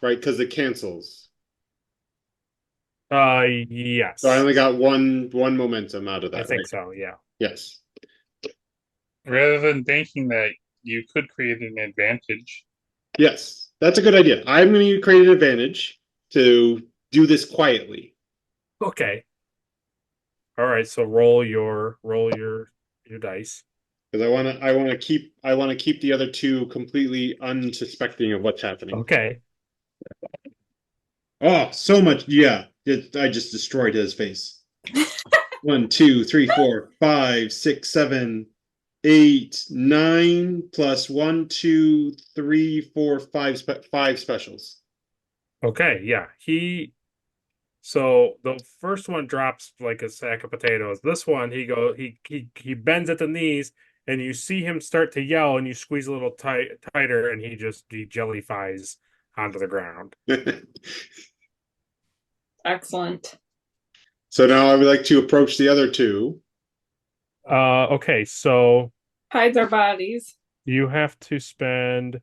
right? Because it cancels. Yes. So I only got one momentum out of that. I think right? so, yeah. Yes. Rather than banking that, you could create an advantage. Yes. That's a good idea. I'm going to create an advantage to do this quietly. Okay. All right, so roll your dice. Because I want to keep the other 2 completely unsuspecting of what's happening. Okay. Oh, so much. Yeah. I just destroyed his face. 1, 2, 3, 4, 5, 6, 7, 8, 9 plus 1, 2, 3, 4, 5 specials. Okay, yeah. So the first one drops like a sack of potatoes. This one he bends at the knees and you see him start to yell and you squeeze a little tighter and he jellifies onto the ground. Excellent. So now I would like to approach the other 2. Okay, so Hides our bodies. you have to spend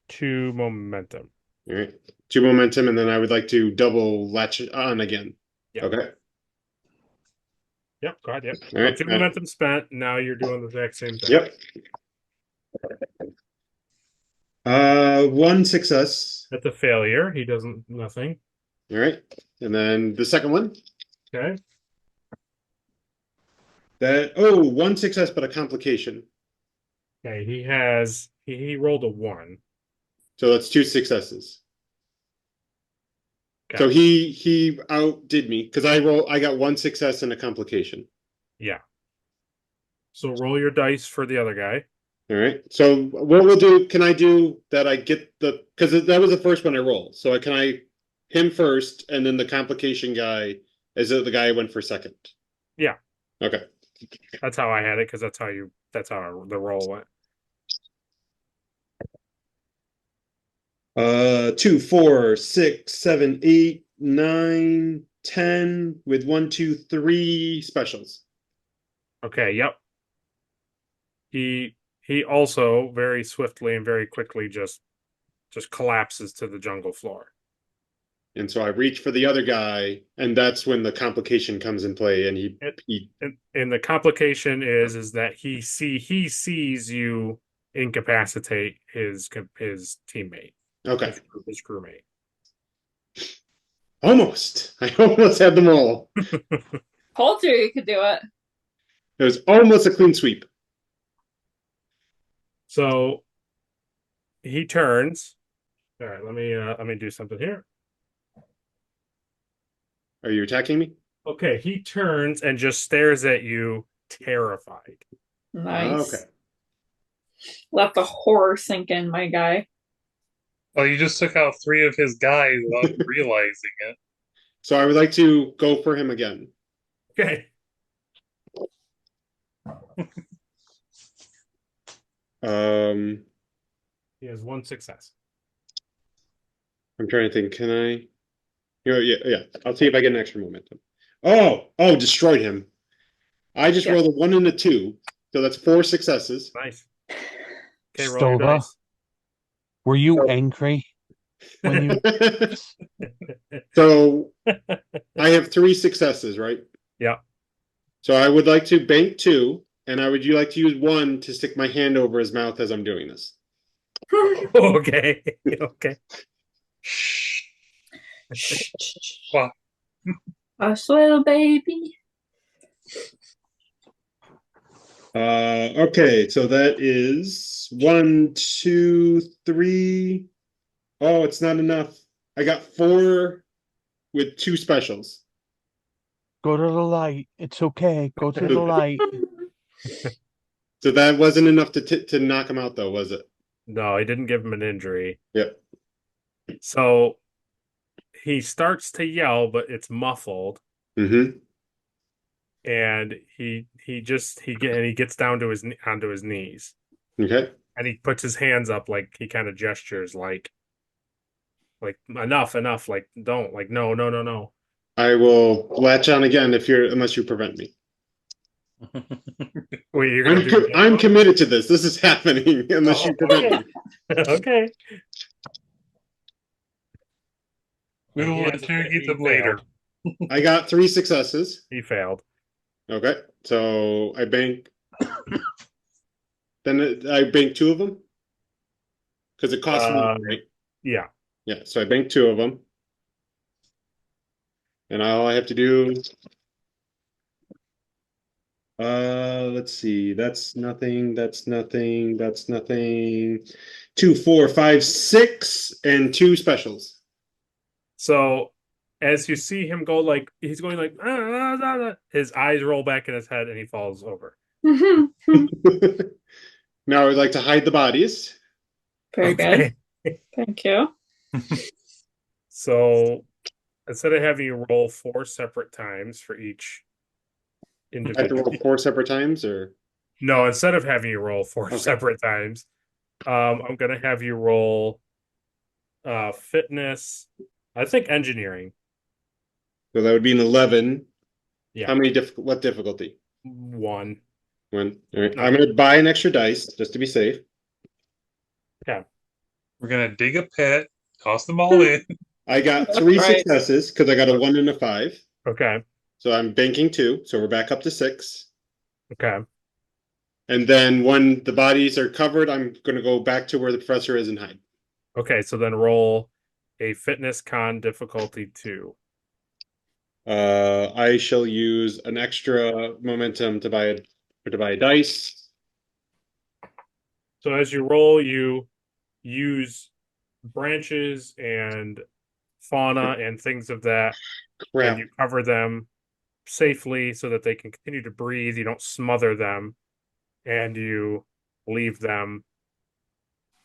2 momentum. All right. 2 momentum, and then I would like to double latch on again. Yeah. Okay. Yep, go ahead, yep. All So right. 2 momentum spent, now you're doing the exact same thing. Yep. 1 success. That's a failure. He doesn't nothing. All right. And then the second one. Okay. 1 success, but a complication. Okay, he rolled a 1. So that's 2 successes. Okay. So he outdid me because I got 1 success and a complication. Yeah. So roll your dice for the other guy. All right. So what we'll do, can I do that? I get because that was the first one I rolled. So can I him first and then the complication guy is it the guy I went for second? Yeah. Okay. That's how I had it because that's how the roll went. 2, 4, 6, 7, 8, 9, 10 with 1, 2, 3 specials. Okay, yep. He also very swiftly and very quickly just collapses to the jungle floor. And so I reach for the other guy, and that's when the complication comes in play. And and the complication is that he sees you incapacitate his teammate. Okay. His crewmate. Almost. I almost had them all. Told you you could do it. It was almost a clean sweep. So he turns. All right, let me do something here. Are you attacking me? Okay, he turns and just stares at you, terrified. Nice. Okay. Let the horror sink in, my guy. Well, you just took out 3 of his guys without realizing it. So I would like to go for him again. Okay. Um, He has 1 success. I'm trying to think. Can I? Yeah. I'll see if I get an extra momentum. Oh, destroyed him. I just Yeah. rolled a 1 and a 2, so that's 4 successes. Nice. Okay, roll your Sova, dice. were you Oh. angry when you? So I have 3 successes, right? Yeah. So I would like to bank 2, and would you like to use 1 to stick my hand over his mouth as I'm doing this? Okay. Okay. Wow. Hush, little baby. Okay, so that is 1, 2, 3. Oh, it's not enough. I got 4 with 2 specials. Go to the light. It's okay. Go to the light. So that wasn't enough to knock him out, though, was it? No, he didn't give him an injury. Yep. So he starts to yell, but it's muffled, Mm-hmm. and he gets down to onto his knees, Okay. and he puts his hands up, like he kind of gestures like enough, like don't, like no. I will latch on again unless you prevent me. Wait, you're gonna do I'm committed to this. This is happening unless you prevent me. Okay. We will interrogate them later. I got 3 successes. He failed. Okay, so I bank. Then I bank 2 of them because it costs me, right? Yeah. Yeah, so I bank 2 of them, and all I have to do. Let's see. That's nothing. That's nothing. That's nothing. 2, 4, 5, 6, and 2 specials. So as you see him go, like he's going like his eyes roll back in his head and he falls over. Now I would like to hide the bodies. Very good. Thank you. So instead of having you roll 4 separate times for each I have to individual, roll 4 separate times, or no, instead of having you roll 4 Okay. separate times, I'm gonna have you roll fitness, I think engineering. so that would be an 11. Yeah. How many what difficulty? 1. One. All right. I'm gonna buy an extra dice just to be safe. We're gonna dig a pit, toss them all in. I got 3 Right. successes because I got a 1 and a 5. Okay. So I'm banking 2. So we're back up to 6. Okay. And then when the bodies are covered, I'm gonna go back to where the professor is and hide. Okay, so then roll a fitness con difficulty 2. I shall use an extra momentum to buy a dice. So as you roll, you use branches and fauna and things of that, Crap. and you cover them safely so that they can continue to breathe. You don't smother them, and you leave them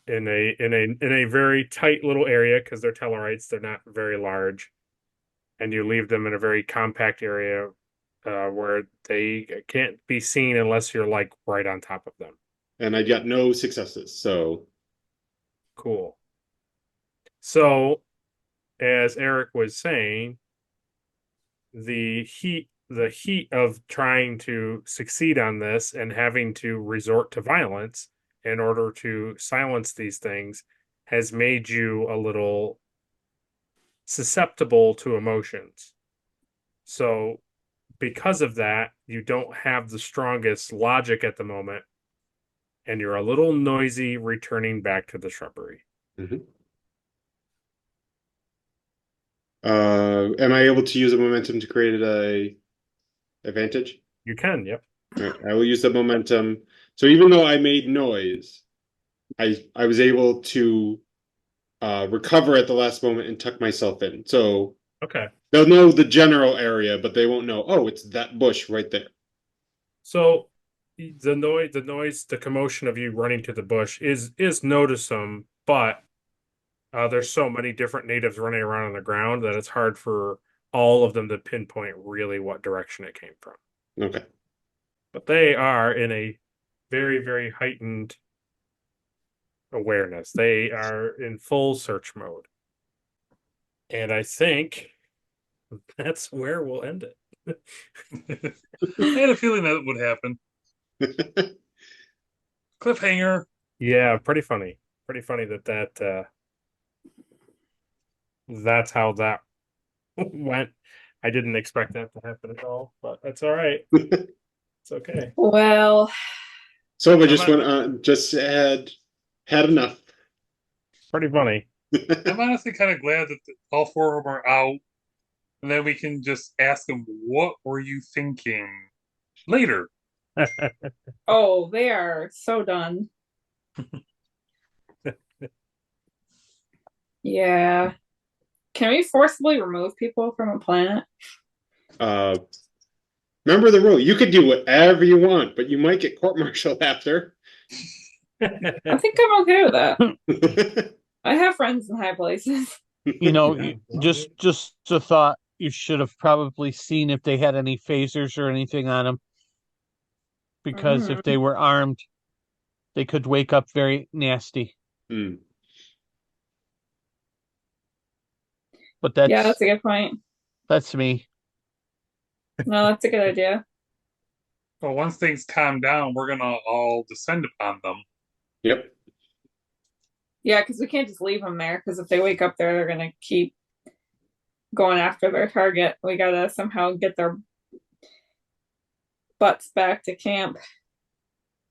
in a very tight little area because they're tellarites. They're not very large, and you leave them in a very compact area where they can't be seen unless you're like right on top of them. And I got no successes, so Cool. So, as Eric was saying, the heat of trying to succeed on this and having to resort to violence in order to silence these things has made you a little susceptible to emotions. So, because of that, you don't have the strongest logic at the moment, and you're a little noisy returning back to the shrubbery. Am I able to use a momentum to create a advantage? You can, yep. All right, I will use the momentum. So even though I made noise, I was able to recover at the last moment and tuck myself in. So Okay. they'll know the general area, but they won't know, oh, it's that bush right there. So the commotion of you running to the bush is noticeable, but there's so many different natives running around on the ground that it's hard for all of them to pinpoint really what direction it came from. Okay. But they are in a very, very heightened awareness. They are in full search mode. And I think that's where we'll end it. I had a feeling that would happen. Cliffhanger. Yeah, pretty funny. Pretty funny that that's how that went. I didn't expect that to happen at all, but that's all right. It's okay. Well, Sova just went on, just had enough. Pretty funny. I'm honestly kind of glad that all four of them are out, and then we can just ask them, "What were you thinking?" later. oh, they are so done. Yeah. Can we forcibly remove people from a planet? Remember the rule. You could do whatever you want, but you might get court-martialed after. I think I'm okay with that. I have friends in high places. You know, Yeah. just a thought. You should have probably seen if they had any phasers or anything on them, because if they were armed, they could wake up very nasty. Hmm. But Yeah, that's a good point. that's me. No, that's a good idea. Well, once things calm down, we're gonna all descend upon them. Yep. Yeah, because we can't just leave them there, because if they wake up there, they're going to keep going after their target. We got to somehow get their butts back to camp.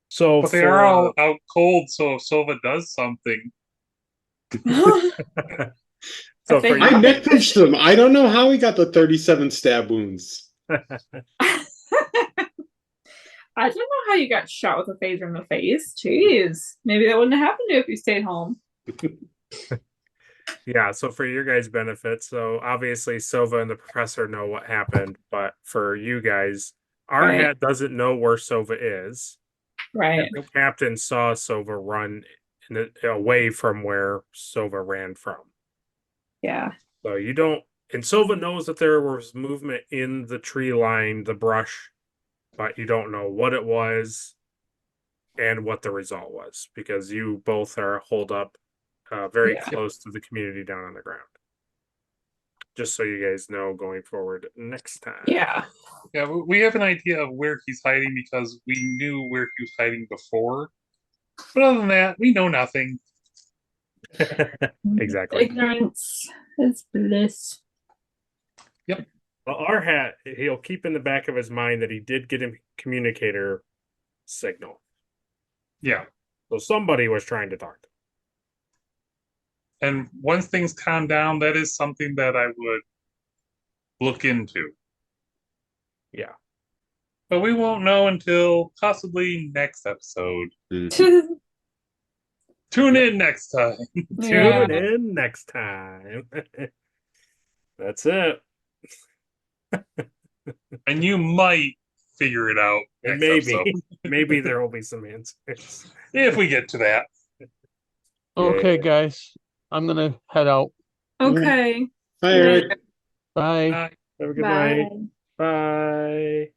So, But they are all out cold, so if Sova does something, so If they for I have neck punched him. I don't know how he got the 37 stab wounds. I don't know how you got shot with a phaser in the face. Jeez. Maybe that wouldn't have happened to you if you stayed home. Yeah, so for your guys' benefit, so obviously Sova and the professor know what happened, but for you guys, our Right. hat doesn't know where Sova is. Right. The captain saw Sova run away from where Sova ran from. Yeah. So you don't, and Sova knows that there was movement in the tree line, the brush, but you don't know what it was and what the result was, because you both are holed up very Yeah. close to the community down on the ground. Just so you guys know going forward next time. Yeah. yeah, we have an idea of where he's hiding because we knew where he was hiding before. But other than that, we know nothing. Exactly. Ignorance is bliss. Well, our hat, he'll keep in the back of his mind that he did get a communicator signal. Yeah. So somebody was trying to talk to him. And once things calm down, that is something that I would look into. Yeah. But we won't know until possibly next episode. Mhm. Tune in next time. Yeah. Tune in next time. That's it. And you might figure it out And next maybe, episode. maybe there will be some answers. If we get to that. Okay, guys, I'm gonna head out. Okay. Hi, Eric. Bye. Bye. Have a good Bye. night. Bye.